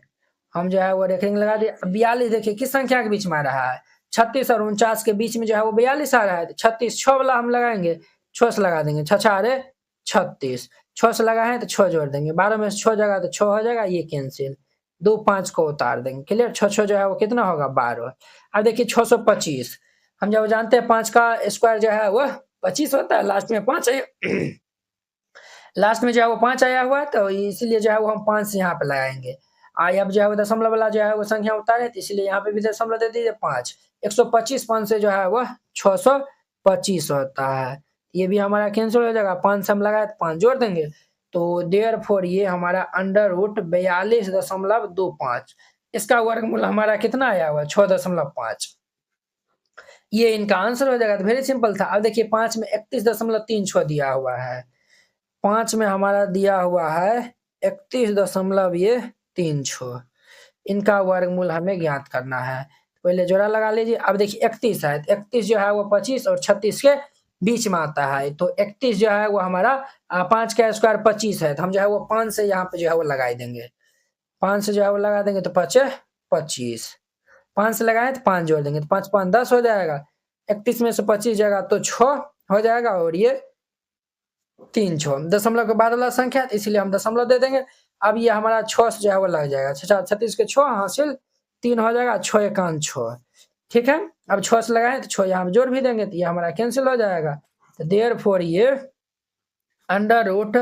हम जो है वो रेखिंग लगा दिए। 42 देखिए किस संख्या के बीच में आ रहा है, 36 और 49 के बीच में जो है वो 42 आ रहा है। 36 6 वाला हम लगाएंगे, 6 से लगा देंगे, 6 6 36, 6 से लगा है तो 6 जोड़ देंगे, 12 में से 6 जगह तो 6 हो जाएगा, ये कैंसिल, 2 5 को उतार देंगे। क्लियर? 6 6 जो है वो कितना होगा, 12। अब देखिए 625, हम जब जानते हैं 5 का स्क्वायर जो है वो 25 होता है, लास्ट में 5 है, लास्ट में जो है वो 5 आया हुआ है, तो इसलिए जो है वो हम 5 से यहाँ पे लगाएंगे। अब जो है वो दशमलव वाला जो है वो संख्या उतारे, तो इसलिए यहाँ पे भी दशमलव दे दीजिए 5। 125 5 से जो है वो 625 होता है। ये भी हमारा कैंसिल हो जाएगा। 5 से हम लगाए तो 5 जोड़ देंगे, तो देयरफॉर ये हमारा अंडर रूट 42.25, इसका वर्गमूल हमारा कितना आया हुआ, 6.5। ये इनका आंसर हो जाएगा। तो वेरी सिंपल था। अब देखिए 5 में 31.36 दिया हुआ है, 5 में हमारा दिया हुआ है 31.36, इनका वर्गमूल हमें ज्ञात करना है। पहले जोड़ा लगा लीजिए। अब देखिए 31 है, 31 जो है वो 25 और 36 के बीच में आता है, तो 31 जो है वो हमारा 5 का स्क्वायर 25 है, तो हम जो है वो 5 से यहाँ पे जो है वो लगा देंगे, 5 से जो है वो लगा देंगे, तो 5 25, 5 से लगाए तो 5 जोड़ देंगे, तो 5 5 10 हो जाएगा। 31 में से 25 जाएगा तो 6 हो जाएगा, और ये 3 6 दशमलव के बाद वाला संख्या, इसलिए हम दशमलव दे देंगे। अब ये हमारा 6 से जो है वो लग जाएगा, 36 के 6 हासिल 3 हो जाएगा, 6 एकान 6, ठीक है। अब 6 से लगाए तो 6 यहाँ पे जोड़ भी देंगे तो ये हमारा कैंसिल हो जाएगा। तो देयरफॉर ये अंडर रूट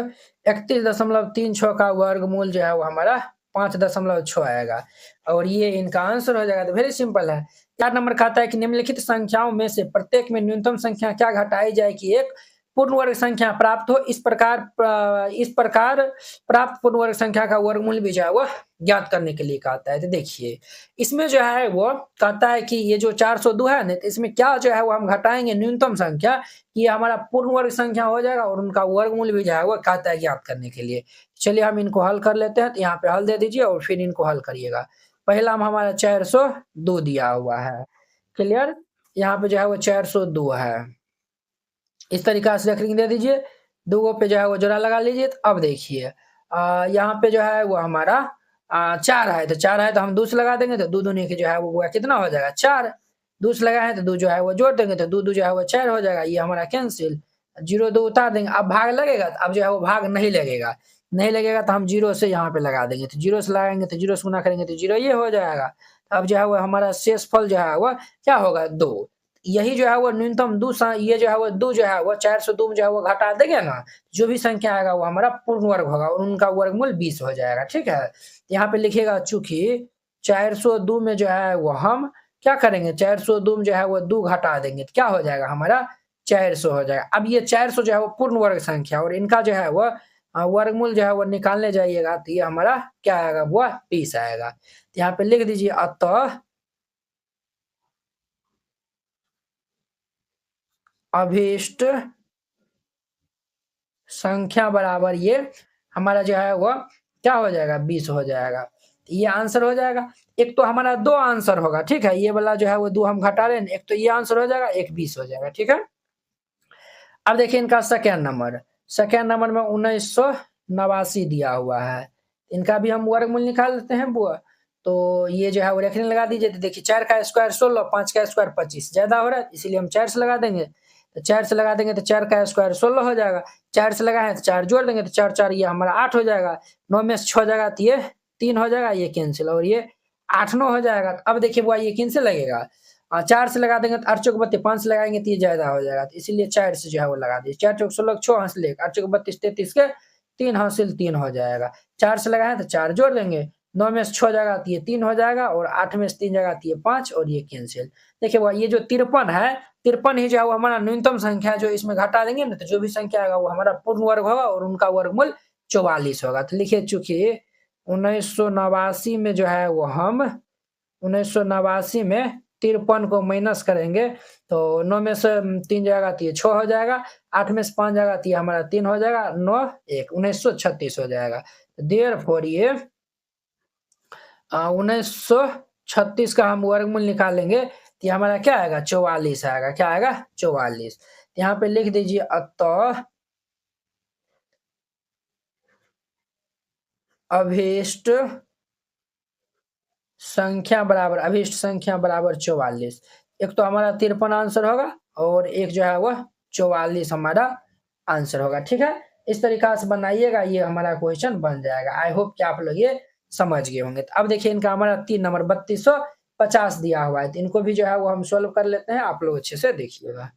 31.36 का वर्गमूल जो है वो हमारा 5.6 आएगा और ये इनका आंसर हो जाएगा। तो वेरी सिंपल है। 4 नंबर कहता है कि निम्नलिखित संख्याओं में से प्रत्येक में न्यूनतम संख्या क्या घटाई जाए कि एक पूर्ण वर्ग संख्या प्राप्त हो। इस प्रकार प्राप्त पूर्ण वर्ग संख्या का वर्गमूल भी जो है वो ज्ञात करने के लिए कहता है। तो देखिए इसमें जो है वो कहता है कि ये जो 402 है ना, तो इसमें क्या जो है वो हम घटाएंगे न्यूनतम संख्या, कि हमारा पूर्ण वर्ग संख्या हो जाएगा और उनका वर्गमूल भी जो है वो कहता है ज्ञात करने के लिए। चलिए हम इनको हल कर लेते हैं। तो यहाँ पे हल दे दीजिए और फिर इनको हल करिएगा। पहला में हमारा 402 दिया हुआ है, क्लियर। यहाँ पे जो है वो 402 है, इस तरीका से रेखिंग दे दीजिए, दो पे जो है वो जोड़ा लगा लीजिए। तो अब देखिए यहाँ पे जो है वो हमारा 4 है, तो 4 है तो हम 2 से लगा देंगे तो 2 दूनी के जो है वो कितना हो जाएगा 4, 2 से लगाए तो 2 जो है वो जोड़ देंगे तो 2 जो है वो 4 हो जाएगा, ये हमारा कैंसिल। 0 2 उतार देंगे, अब भाग लगेगा, तो अब जो है वो भाग नहीं लगेगा, नहीं लगेगा तो हम 0 से यहाँ पे लगा देंगे, तो 0 से लगाएंगे तो 0 से गुना करेंगे तो 0 ये हो जाएगा। अब जो है वो हमारा शेषफल जो है वो क्या होगा 2। यही जो है वो न्यूनतम ये जो है वो 2 जो है वो 402 में जो है वो घटा देंगे ना, जो भी संख्या आएगा वो हमारा पूर्ण वर्ग होगा और उनका वर्गमूल 20 हो जाएगा, ठीक है। यहाँ पे लिखिएगा चूंकि 402 में जो है वो हम क्या करेंगे, 402 में जो है वो 2 घटा देंगे तो क्या हो जाएगा हमारा 400 हो जाएगा। अब ये 400 जो है वो पूर्ण वर्ग संख्या और इनका जो है वो वर्गमूल जो है वो निकालने जाइएगा तो ये हमारा क्या आएगा वो 20 आएगा। तो यहाँ पे लिख दीजिए अतः अभीष्ट संख्या बराबर ये हमारा जो है वो क्या हो जाएगा 20 हो जाएगा। तो ये आंसर हो जाएगा। एक तो हमारा 2 आंसर होगा, ठीक है, ये वाला जो है वो 2 हम घटा रहे हैं, एक तो ये आंसर हो जाएगा, एक 20 हो जाएगा, ठीक है। अब देखिए इनका सेकेंड नंबर में 1989 दिया हुआ है, इनका भी हम वर्गमूल निकाल लेते हैं बुआ। तो ये जो है वो रेखने लगा दीजिए, तो देखिए 4 का स्क्वायर 16, 5 का स्क्वायर 25 ज्यादा हो रहा है इसीलिए हम 4 से लगा देंगे। तो 4 से लगा देंगे तो 4 का स्क्वायर 16 हो जाएगा, 4 से लगाए तो 4 जोड़ देंगे तो 4 4 ये हमारा 8 हो जाएगा, 9 में से 6 जाएगा तो ये 3 हो जाएगा, ये कैंसिल और ये 8 9 हो जाएगा। अब देखिए बुआ ये किन से लगेगा, 4 से लगा देंगे तो 8 चौक 32, 5 से लगाएंगे तो ये ज्यादा हो जाएगा, तो इसीलिए 4 से जो है वो लगा दीजिए। 4 चौक 16 6 हासिल 1, 8 चौक 32 33 के 3 हासिल 3 हो जाएगा। 4 से लगाए तो 4 जोड़ देंगे, 9 में से 6 जाएगा तो ये 3 हो जाएगा और 8 में से 3 जाएगा तो ये 5 और ये कैंसिल। देखिए वो ये जो 53 है, 53 ही जो है वो हमारा न्यूनतम संख्या, जो इसमें घटा देंगे ना तो जो भी संख्या आएगा वो हमारा पूर्ण वर्ग होगा और उनका वर्गमूल 44 होगा। तो लिखिए चूंकि 1989 में जो है वो हम 1989 में 53 को माइनस करेंगे तो 9 में से 3 जाएगा तो ये 6 हो जाएगा, 8 में से 5 जाएगा तो ये हमारा 3 हो जाएगा, 9 1 1936 हो जाएगा। देयरफॉर ये 1936 का हम वर्गमूल निकालेंगे तो ये हमारा क्या आएगा 44 आएगा, क्या आएगा 44। यहाँ पे लिख दीजिए अतः अभीष्ट संख्या बराबर 44। एक तो हमारा 53 आंसर होगा और एक जो है वह 44 हमारा आंसर होगा, ठीक है। इस तरीका से बनाइएगा, ये हमारा क्वेश्चन बन जाएगा। आई होप कि आप लोग ये समझ गए होंगे। तो अब देखिए इनका हमारा 3 नंबर 3250 दिया हुआ है, तो इनको भी जो है वो हम सोल्व कर लेते हैं, आप लोग अच्छे से देखिएगा।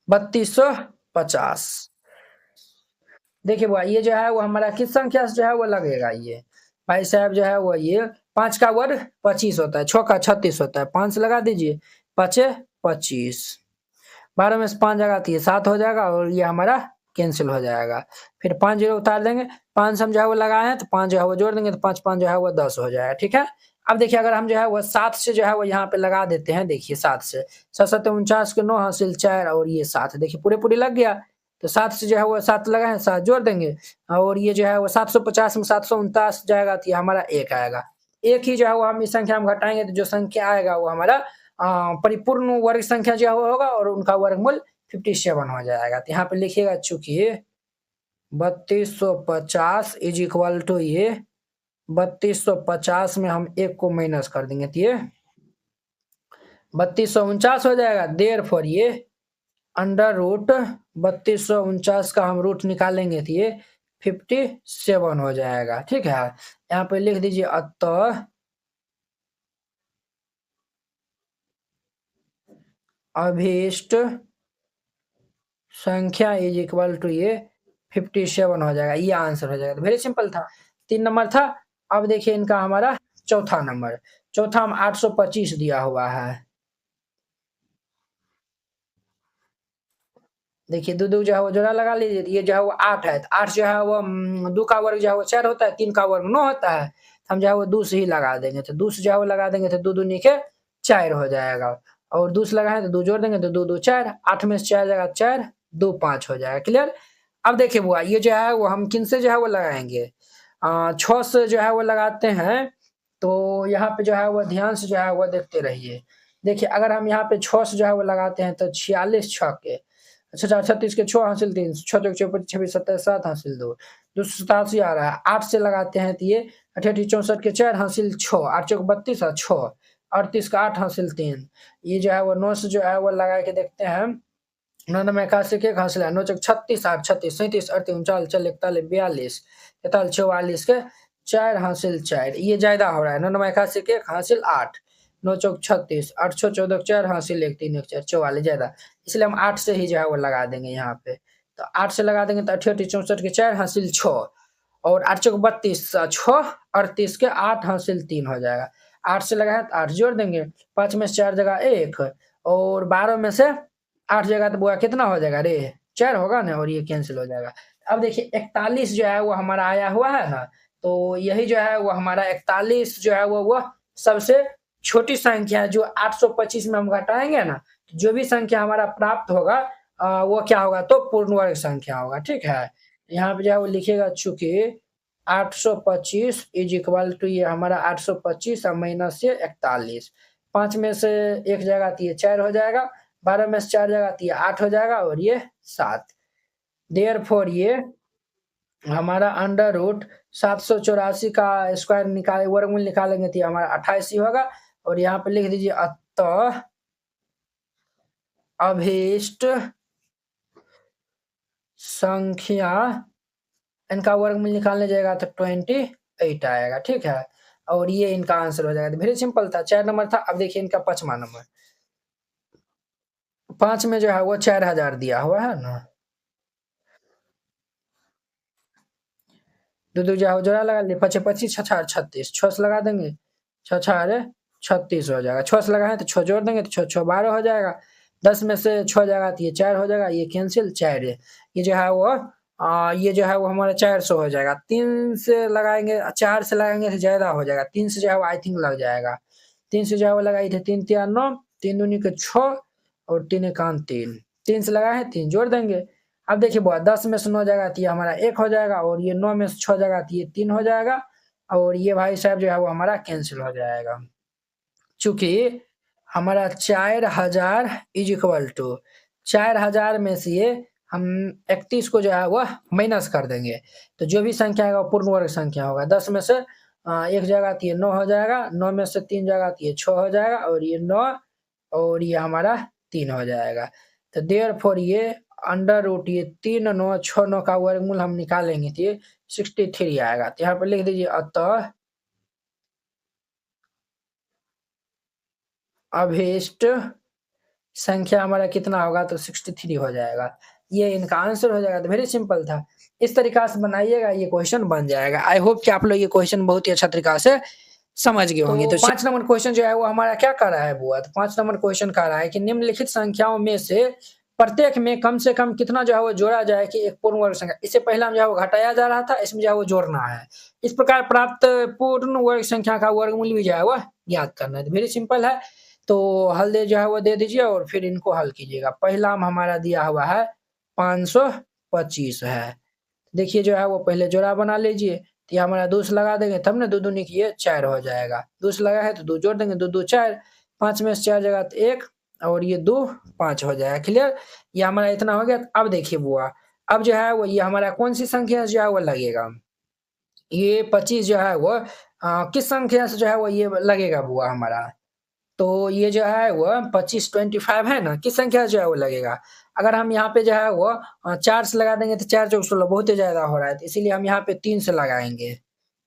3250 देखिए बुआ ये जो है वो हमारा किस संख्या से जो है वो लगेगा, ये भाई साहब जो है वो ये 5 का वर्ग 25 होता है, 6 का 36 होता है, 5 से लगा दीजिए 5 25, 12 में से 5 जाएगा तो ये 7 हो जाएगा और ये हमारा कैंसिल हो जाएगा। फिर 5 जीरो उतार देंगे, 5 हम जो है वो लगाए हैं तो 5 जो है वो जोड़ देंगे तो 5 5 जो है वो 10 हो जाएगा, ठीक है। अब देखिए अगर हम जो है वो 7 से जो है वो यहाँ पे लगा देते हैं, देखिए 7 से 7 7 49 के 9 हासिल 4 और ये 7, देखिए पूरे पूरी लग गया। तो 7 से जो है वो 7 लगाए 7 जोड़ देंगे और ये जो है वो 750 में 749 जाएगा तो ये हमारा 1 आएगा। एक ही जो है वो हम इस संख्या में घटाएंगे तो जो संख्या आएगा वो हमारा परिपूर्ण वर्ग संख्या जो होगा और उनका वर्गमूल 57 हो जाएगा। तो यहाँ पे लिखिएगा चूंकि 3250 इज इक्वल टू ये 3250 में हम 1 को माइनस कर देंगे तो ये 3249 हो जाएगा। देयरफॉर ये अंडर रूट 3249 का हम रूट निकालेंगे तो ये 57 हो जाएगा। ठीक है, यहाँ पे लिख दीजिए अतः अभीष्ट संख्या इज इक्वल टू ये 57 हो जाएगा। ये आंसर हो जाएगा। वेरी सिंपल था। 3 नंबर था। अब देखिए इनका हमारा चौथा नंबर। चौथा में 825 दिया हुआ है। देखिए दो जो है वो जोड़ा लगा लीजिए। ये जो है वो 8 है। 8 जो है वो 2 का वर्ग जो है वो 4 होता है, 3 का वर्ग 9 होता है। हम जो है वो 2 से ही लगा देंगे। तो 2 से जो है वो लगा देंगे तो 2 दूनी के 4 हो जाएगा। और 2 से लगाएं तो 2 जोड़ देंगे तो 2 2 4। 8 में से 4 जाएगा 4, 2 5 हो जाएगा। क्लियर। अब देखिए बुआ ये जो है वो हम किन से जो है वो लगाएंगे, 6 से जो है वो लगाते हैं। तो यहाँ पे जो है वो ध्यान से जो है वो देखते रहिए। देखिए अगर हम यहाँ पे 6 से जो है वो लगाते हैं तो 46 छक्के, अच्छा 36 के 6 हासिल 3, 6 चौक 24, 26 27 7 हासिल 2, 287 आ रहा है। 8 से लगाते हैं तो ये 88 64 के 4 हासिल 6, 8 चौक 32 और 6, 38 का 8 हासिल 3। ये जो है वो 9 से जो है वो लगा के देखते हैं। 9 में 81 के हासिल है, 9 चौक 36, 8 36 37 38 39 40 41 42 43 44 के 4 हासिल 4। ये ज्यादा हो रहा है। 9 में 81 के हासिल 8, 9 चौक 36, 8 6 14 4 हासिल 1 3 1 4 44 ज्यादा, इसलिए हम 8 से ही जो है वो लगा देंगे यहाँ पे। तो 8 से लगा देंगे तो 88 64 के 4 हासिल 6, और 8 चौक 32 6, 38 के 8 हासिल 3 हो जाएगा। 8 से लगाए तो 8 जोड़ देंगे, 5 में से 4 जगह 1, और 12 में से 8 जगह तो बुआ कितना हो जाएगा रे, 4 होगा ना, और ये कैंसिल हो जाएगा। अब देखिए 41 जो है वो हमारा आया हुआ है ना, तो यही जो है वो हमारा 41 जो है वो सबसे छोटी संख्या है। जो 825 में हम घटाएंगे ना, जो भी संख्या हमारा प्राप्त होगा वो क्या होगा, तो पूर्ण वर्ग संख्या होगा। ठीक है, यहाँ पे जो है वो लिखेगा चूंकि 825 इज इक्वल टू ये हमारा 825 माइनस से 41। 5 में से 1 जगह तो ये 4 हो जाएगा, 12 में से 4 जगह तो ये 8 हो जाएगा, और ये 7। देयरफॉर ये हमारा अंडर रूट 784 का स्क्वायर निकाले, वर्गमूल निकालेंगे तो ये हमारा 28 ही होगा। और यहाँ पे लिख दीजिए अतः अभीष्ट संख्या, इनका वर्गमूल निकालने जाएगा तो 28 आएगा। ठीक है, और ये इनका आंसर हो जाएगा। वेरी सिंपल था। 4 नंबर था। अब देखिए इनका 5वां नंबर। 5 में जो है वो 4000 दिया हुआ है ना, दो दो जो है जोड़ा लगा लिए, 5 25 6 36, 6 से लगा देंगे 6 6 36 हो जाएगा। 6 से लगाए तो 6 जोड़ देंगे तो 6 6 12 हो जाएगा। 10 में से 6 जाएगा तो ये 4 हो जाएगा, ये कैंसिल 4 है। ये जो है वो ये जो है वो हमारा 400 हो जाएगा। 3 से लगाएंगे, 4 से लगाएंगे तो ज्यादा हो जाएगा। 3 से जो है वो आई थिंक लग जाएगा। 3 से जो है वो लगाई थे 3 3 9, 3 दूनी के 6, और 3 1 3, 3 से लगाए हैं 3 जोड़ देंगे। अब देखिए बुआ 10 में से 9 जाएगा तो ये हमारा 1 हो जाएगा, और ये 9 में से 6 जाएगा तो ये 3 हो जाएगा, और ये भाई साहब जो है वो हमारा कैंसिल हो जाएगा। चूंकि हमारा 4000 इज इक्वल टू 4000 में से ये हम 31 को जो है वो माइनस कर देंगे, तो जो भी संख्या आएगा वो पूर्ण वर्ग संख्या होगा। 10 में से 1 जगह तो ये 9 हो जाएगा, 9 में से 3 जगह तो ये 6 हो जाएगा, और ये 9, और ये हमारा 3 हो जाएगा। तो देयरफॉर ये अंडर रूट ये 3 9 6 9 का वर्गमूल हम निकालेंगे तो ये 63 आएगा। तो यहाँ पर लिख दीजिए अतः अभीष्ट संख्या हमारा कितना होगा, तो 63 हो जाएगा। ये इनका आंसर हो जाएगा। तो वेरी सिंपल था। इस तरीका से बनाइएगा, ये क्वेश्चन बन जाएगा। आई होप कि आप लोग ये क्वेश्चन बहुत ही अच्छा तरीका से समझ गए होंगे। तो 5 नंबर क्वेश्चन जो है वो हमारा क्या कर रहा है बुआ, तो 5 नंबर क्वेश्चन कर रहा है कि निम्नलिखित संख्याओं में से प्रत्येक में कम से कम कितना जो है वो जोड़ा जाए कि एक पूर्ण वर्ग संख्या। इससे पहले हम जो है वो घटाया जा रहा था, इसमें जो है वो जोड़ना है। इस प्रकार प्राप्त पूर्ण वर्ग संख्या का वर्गमूल भी जो है वो ज्ञात करना है। वेरी सिंपल है। तो हल दे जो है वो दे दीजिए, और फिर इनको हल कीजिएगा। पहला में हमारा दिया हुआ है 525 है। देखिए जो है वो पहले जोड़ा बना लीजिए। तो ये हमारा 2 से लगा देंगे तब ना, 2 दूनी की ये 4 हो जाएगा। 2 से लगा है तो 2 जोड़ देंगे, 2 2 4, 5 में से 4 जगह तो 1, और ये 2 5 हो जाएगा। क्लियर। ये हमारा इतना हो गया। अब देखिए बुआ, अब जो है वो ये हमारा कौन सी संख्या जो है वो लगेगा, ये 25 जो है वो किस संख्या से जो है वो ये लगेगा बुआ हमारा, तो ये जो है वो 25 25 है ना, किस संख्या जो है वो लगेगा, अगर हम यहाँ पे जो है वो 4 से लगा देंगे तो 4 चौक 16 बहुत ही ज़्यादा हो रहा है, तो इसीलिए हम यहाँ पे 3 से लगाएँगे।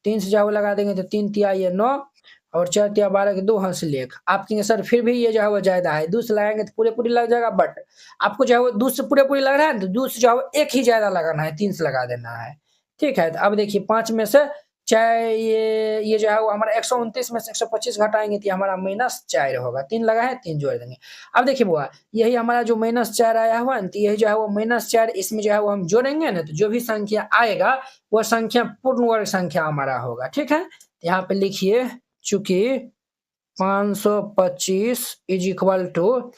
3 से जो है वो लगा देंगे तो 3 तिया ये 9 और 4 तिया 12 के 2 हासिल 1। आप कहेंगे सर फिर भी ये जो है वो ज़्यादा है, 2 से लगाएँगे तो पूरे-पूरी लग जाएगा, बट आपको जो है वो 2 से पूरे-पूरी लग रहा है ना, तो 2 से जो है वो 1 ही ज़्यादा लगाना है, 3 से लगा देना है। ठीक है, तो अब देखिए 5 में से चाहे ये जो है वो हमारा 129 में से 125 घटाएँगे तो ये हमारा -4 होगा। 3 लगा है, 3 जोड़ देंगे। अब देखिए बुआ, यही हमारा जो -4 आया हुआ है ना, तो यही जो है वो -4 इसमें जो है वो हम जोड़ेंगे ना, तो जो भी संख्या आएगा वो संख्या पूर्ण वर्ग संख्या हमारा होगा। ठीक है? तो यहाँ पे लिखिए, चूँकि 525 इज इक्वल टू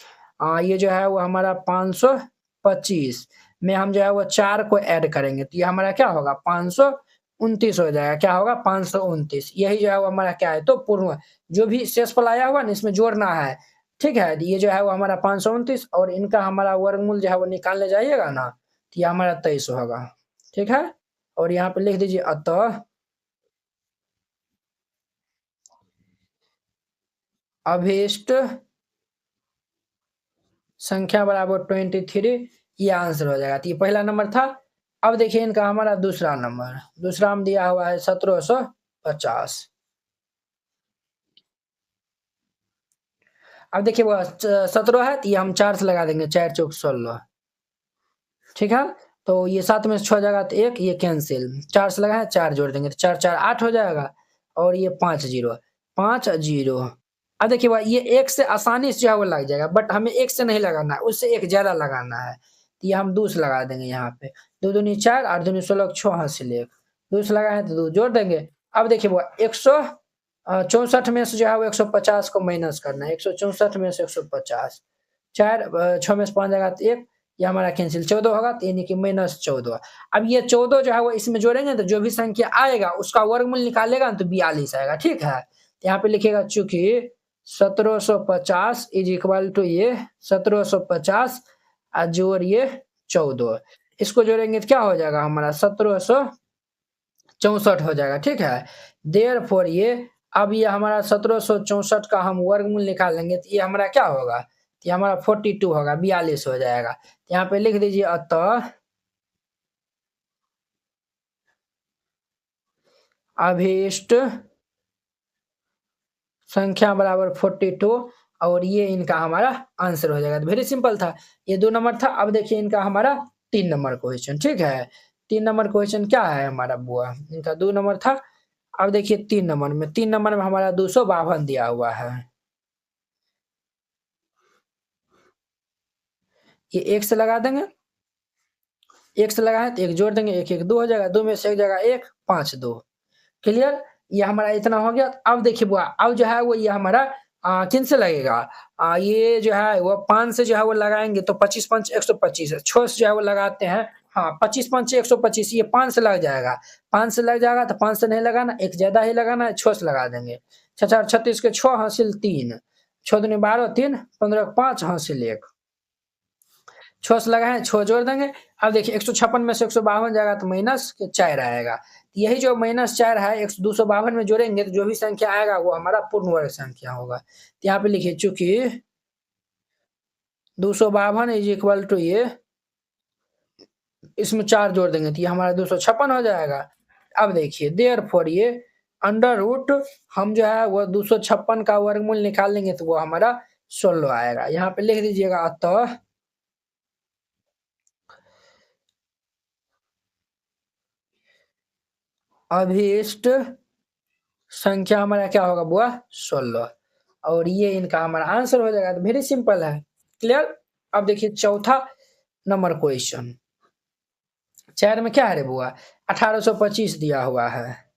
ये जो है वो हमारा 525 में हम जो है वो 4 को ऐड करेंगे, तो ये हमारा क्या होगा 529 हो जाएगा। क्या होगा 529। यही जो है वो हमारा क्या है, तो पूर्ण जो भी शेषफल आया हुआ ना इसमें जोड़ना है। ठीक है, ये जो है वो हमारा 529 और इनका हमारा वर्गमूल जो है वो निकालने जाइएगा ना, तो ये हमारा 23 होगा। ठीक है, और यहाँ पे लिख दीजिए अतः अभीष्ट संख्या बराबर 23, ये आंसर हो जाएगा। तो ये पहला नंबर था। अब देखिए इनका हमारा दूसरा नंबर, दूसरा हम दिया हुआ है 1750। अब देखिए वो 17 है, तो ये हम 4 से लगा देंगे, 4 चौक 16। ठीक है, तो ये 7 में से 6 जाएगा तो 1, ये कैंसिल, 4 से लगाए 4 जोड़ देंगे तो 4 4 8 हो जाएगा, और ये 5 0 5 0। अब देखिए भाई ये 1 से आसानी से जो है वो लग जाएगा, बट हमें 1 से नहीं लगाना है, उससे 1 ज़्यादा लगाना है, तो ये हम 2 से लगा देंगे यहाँ पे। 2 दूनी 4, 8 दूनी 16, 6 हासिल 1, 2 से लगाए तो 2 जोड़ देंगे। अब देखिए वो 164 में से जो है वो 150 को माइनस करना है, 164 में से 150, 4 6 में से 5 जाएगा तो 1, ये हमारा कैंसिल, 14 होगा, तो यानी कि -14। अब ये 14 जो है वो इसमें जोड़ेंगे तो जो भी संख्या आएगा उसका वर्गमूल निकालेगा तो 42 आएगा। ठीक है, यहाँ पे लिखिएगा चूंकि 1750 इज इक्वल टू ये 1750 जोड़ ये 14, इसको जोड़ेंगे तो क्या हो जाएगा हमारा 1764 हो जाएगा। ठीक है, देयरफॉर ये अब ये हमारा 1764 का हम वर्गमूल निकालेंगे तो ये हमारा क्या होगा, ये हमारा 42 होगा, 42 हो जाएगा। यहाँ पे लिख दीजिए अतः अभीष्ट संख्या बराबर 42, और ये इनका हमारा आंसर हो जाएगा। वेरी सिंपल था, ये 2 नंबर था। अब देखिए इनका हमारा 3 नंबर क्वेश्चन। ठीक है, 3 नंबर क्वेश्चन क्या है हमारा बुआ, इनका 2 नंबर था। अब देखिए 3 नंबर में हमारा 252 दिया हुआ है। ये 1 से लगा देंगे, 1 से लगाएँ तो 1 जोड़ देंगे, 1 1 2 हो जाएगा, 2 में से 1 जाएगा 1, 5 2। क्लियर? ये हमारा इतना हो गया। अब देखिए बुआ, अब जो है वो ये हमारा किन से लगेगा, ये जो है वो 5 से जो है वो लगाएँगे तो 25 5 125 है। 6 से जो है वो लगाते हैं, हाँ 25 5 125, ये 5 से लग जाएगा। 5 से लग जाएगा तो 5 से नहीं लगाना, 1 ज़्यादा ही लगाना है, 6 से लगा देंगे। 6 4 36 के 6 हासिल 3, 6 दूनी 12 3, 15 5 हासिल 1। 6 से लगाए, 6 जोड़ देंगे। अब देखिए 156 में से 152 जाएगा तो -4 आएगा। यही जो -4 है 252 में जोड़ेंगे तो जो भी संख्या आएगा वो हमारा पूर्ण वर्ग संख्या होगा। तो यहाँ पे लिखिए चूंकि 252 इज इक्वल टू ये, इसमें 4 जोड़ देंगे तो ये हमारा 256 हो जाएगा। अब देखिए देयरफॉर ये अंडर रूट हम जो है वो 256 का वर्गमूल निकालेंगे तो वो हमारा 16 आएगा। यहाँ पे लिख दीजिएगा अतः अभीष्ट संख्या हमारा क्या होगा बुआ 16, और ये इनका हमारा आंसर हो जाएगा। तो वेरी सिंपल है, क्लियर। अब देखिए चौथा नंबर क्वेश्चन, 4 में क्या है रे बुआ 1825 दिया हुआ है।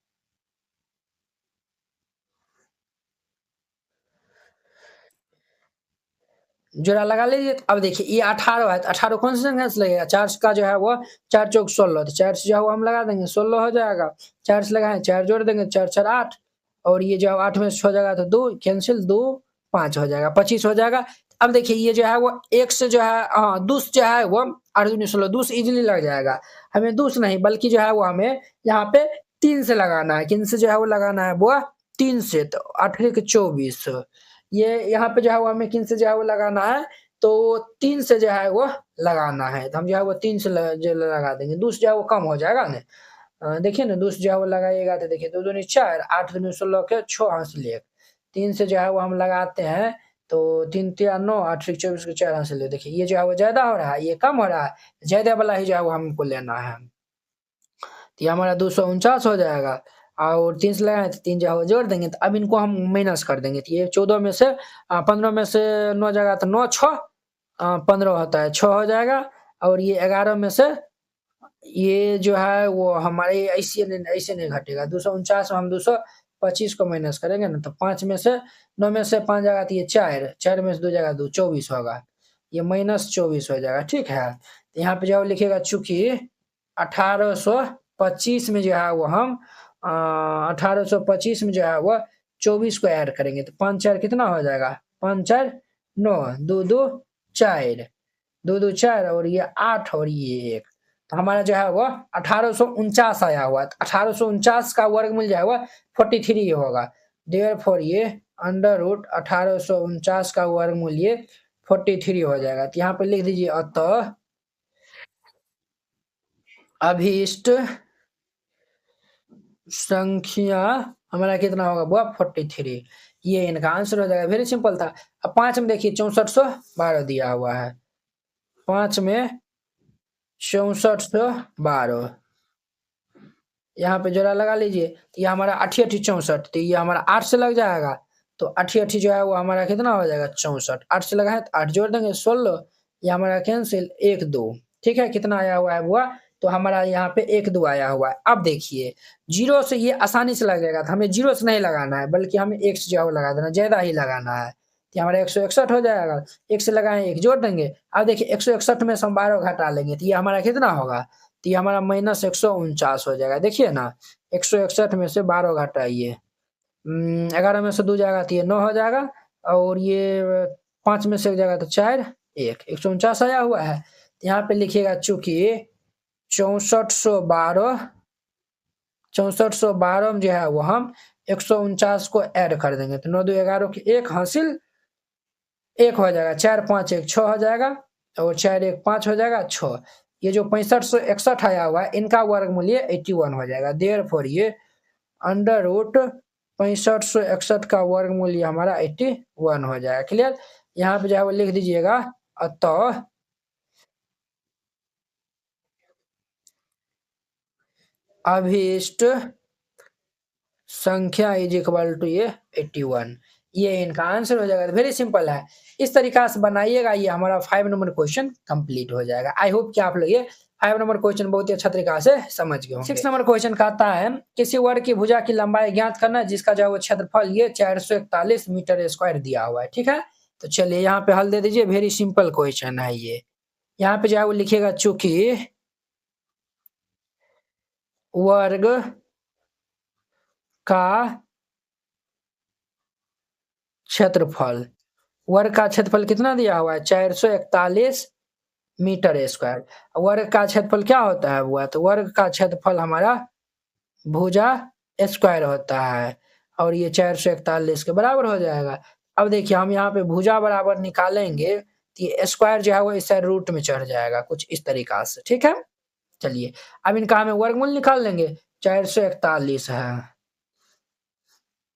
जोड़ा लगा लीजिए। अब देखिए ये 18 है, तो 18 कौन सी संख्या से लगेगा, 4 का जो है वो 4 चौक 16, तो 4 से जो है वो हम लगा देंगे 16 हो जाएगा। 4 से लगाए 4 जोड़ देंगे, 4 4 8, और ये जो है 8 में से 6 जाएगा तो 2 कैंसिल, 2 5 हो जाएगा, 25 हो जाएगा। अब देखिए ये जो है वो 1 से जो है दूस जो है वो 8 दूनी 16, दूस इजीली लग जाएगा। हमें दूस नहीं बल्कि जो है वो हमें यहाँ पे 3 से लगाना है। किन से जो है वो लगाना है वो 3 से, तो 8 के 24, ये यहाँ पे जो है वो हमें किन से जो है वो लगाना है तो 3 से जो है वो लगाना है, तो हम जो है वो 3 से लगा देंगे, 2 से जो है वो कम हो जाएगा ना। देखिए ना 2 से जो है वो लगाइएगा तो देखिए 2 दूनी 4, 8 दूनी 16 के 6 हासिल 1, 3 से जो है वो हम लगाते हैं तो 3 तिया 9, 8 से 24 के 4 हासिल 1। देखिए ये जो है वो ज़्यादा हो रहा है, ये कम हो रहा है, ज़्यादा वाला ही जो है वो हमको लेना है। तो ये हमारा 249 हो जाएगा और 3 से लगाए तो 3 जो है वो जोड़ देंगे, तो अब इनको हम माइनस कर देंगे। तो ये 14 में से 15 में से 9 जाएगा तो 9 6 15 होता है, 6 हो जाएगा और ये 11 में से ये जो है वो हमारे ऐसे नहीं घटेगा। 249 में हम 225 को माइनस करेंगे ना, तो 5 में से 9 में से 5 जाएगा तो ये 4, 4 में से 2 जाएगा 2, 24 होगा, ये -24 हो जाएगा, ठीक है। तो यहाँ पे जो है लिखिएगा चूँकि 1825 में जो है वो हम 1825 में जो है वो 24 को ऐड करेंगे, तो 5 4 कितना हो जाएगा, 5 4 9, 2 2 4, 2 2 4 और ये 8 और ये 1, तो हमारा जो है वो 1849 आया हुआ है। तो 1849 का वर्गमूल जो है वो 43 होगा, देयरफॉर ये अंडर रूट 1849 का वर्गमूल ये 43 हो जाएगा। तो यहाँ पे लिख दीजिए अतः अभीष्ट संख्या हमारा कितना होगा वो 43, ये इनका आंसर हो जाएगा। वेरी सिंपल था। अब 5 में देखिए 6412 दिया हुआ है, 5 में 6412 यहाँ पे जोड़ा लगा लीजिए, तो ये हमारा 8 8 64, तो ये हमारा 8 से लग जाएगा, तो 8 8 जो है वो हमारा कितना हो जाएगा 64, 8 से लगा है तो 8 जोड़ देंगे 16, ये हमारा कैंसिल 1 2, ठीक है। कितना आया हुआ है वो, तो हमारा यहाँ पे 1 2 आया हुआ है। अब देखिए 0 से ये आसानी से लग जाएगा, तो हमें 0 से नहीं लगाना है बल्कि हमें 1 से जो है वो लगा देना, ज़्यादा ही लगाना है, तो हमारा 161 हो जाएगा। 1 से लगाए 1 जोड़ देंगे। अब देखिए 161 में से हम 12 घटा लेंगे, तो ये हमारा कितना होगा, तो ये हमारा -149 हो जाएगा। देखिए ना 161 में से 12 घटाइए, 11 में से 2 जाएगा तो ये 9 हो जाएगा और ये 5 में से 1 जाएगा तो 4 1, 149 आया हुआ है। तो यहाँ पे लिखिएगा चूँकि 6412 में जो है वो हम 149 को ऐड कर देंगे, तो 9 2 11 के 1 हासिल 1 हो जाएगा, 4 5 1 6 हो जाएगा और 4 1 5 हो जाएगा 6। ये जो 6561 आया हुआ है इनका वर्गमूल ये 81 हो जाएगा। देयरफॉर ये अंडर रूट 6561 का वर्गमूल ये हमारा 81 हो जाएगा। क्लियर। यहाँ पे जो है वो लिख दीजिएगा अतः अभीष्ट संख्या इज इक्वल टू ये 81, ये इनका आंसर हो जाएगा। वेरी सिंपल है, इस तरीका से बनाइएगा, ये हमारा 5 नंबर क्वेश्चन कंप्लीट हो जाएगा। आई होप कि आप लोग ये 5 नंबर क्वेश्चन बहुत ही अच्छा तरीका से समझ गए होंगे। 6 नंबर क्वेश्चन कहता है किसी वर्ग की भुजा की लंबाई ज्ञात करना जिसका जो है वो क्षेत्रफल ये 441 मीटर स्क्वायर दिया हुआ है, ठीक है। तो चलिए यहाँ पे हल दे दीजिए, वेरी सिंपल क्वेश्चन है ये। यहाँ पे जो है वो लिखिएगा चूंकि वर्ग का क्षेत्रफल, वर्ग का क्षेत्रफल कितना दिया हुआ है 441 मीटर स्क्वायर। वर्ग का क्षेत्रफल क्या होता है वो, तो वर्ग का क्षेत्रफल हमारा भुजा स्क्वायर होता है और ये 441 के बराबर हो जाएगा। अब देखिए हम यहाँ पे भुजा बराबर निकालेंगे तो ये स्क्वायर जो है वो इस साइड रूट में चढ़ जाएगा कुछ इस तरीका से, ठीक है। चलिए अब इनका हमें वर्गमूल निकाल लेंगे, 441 है,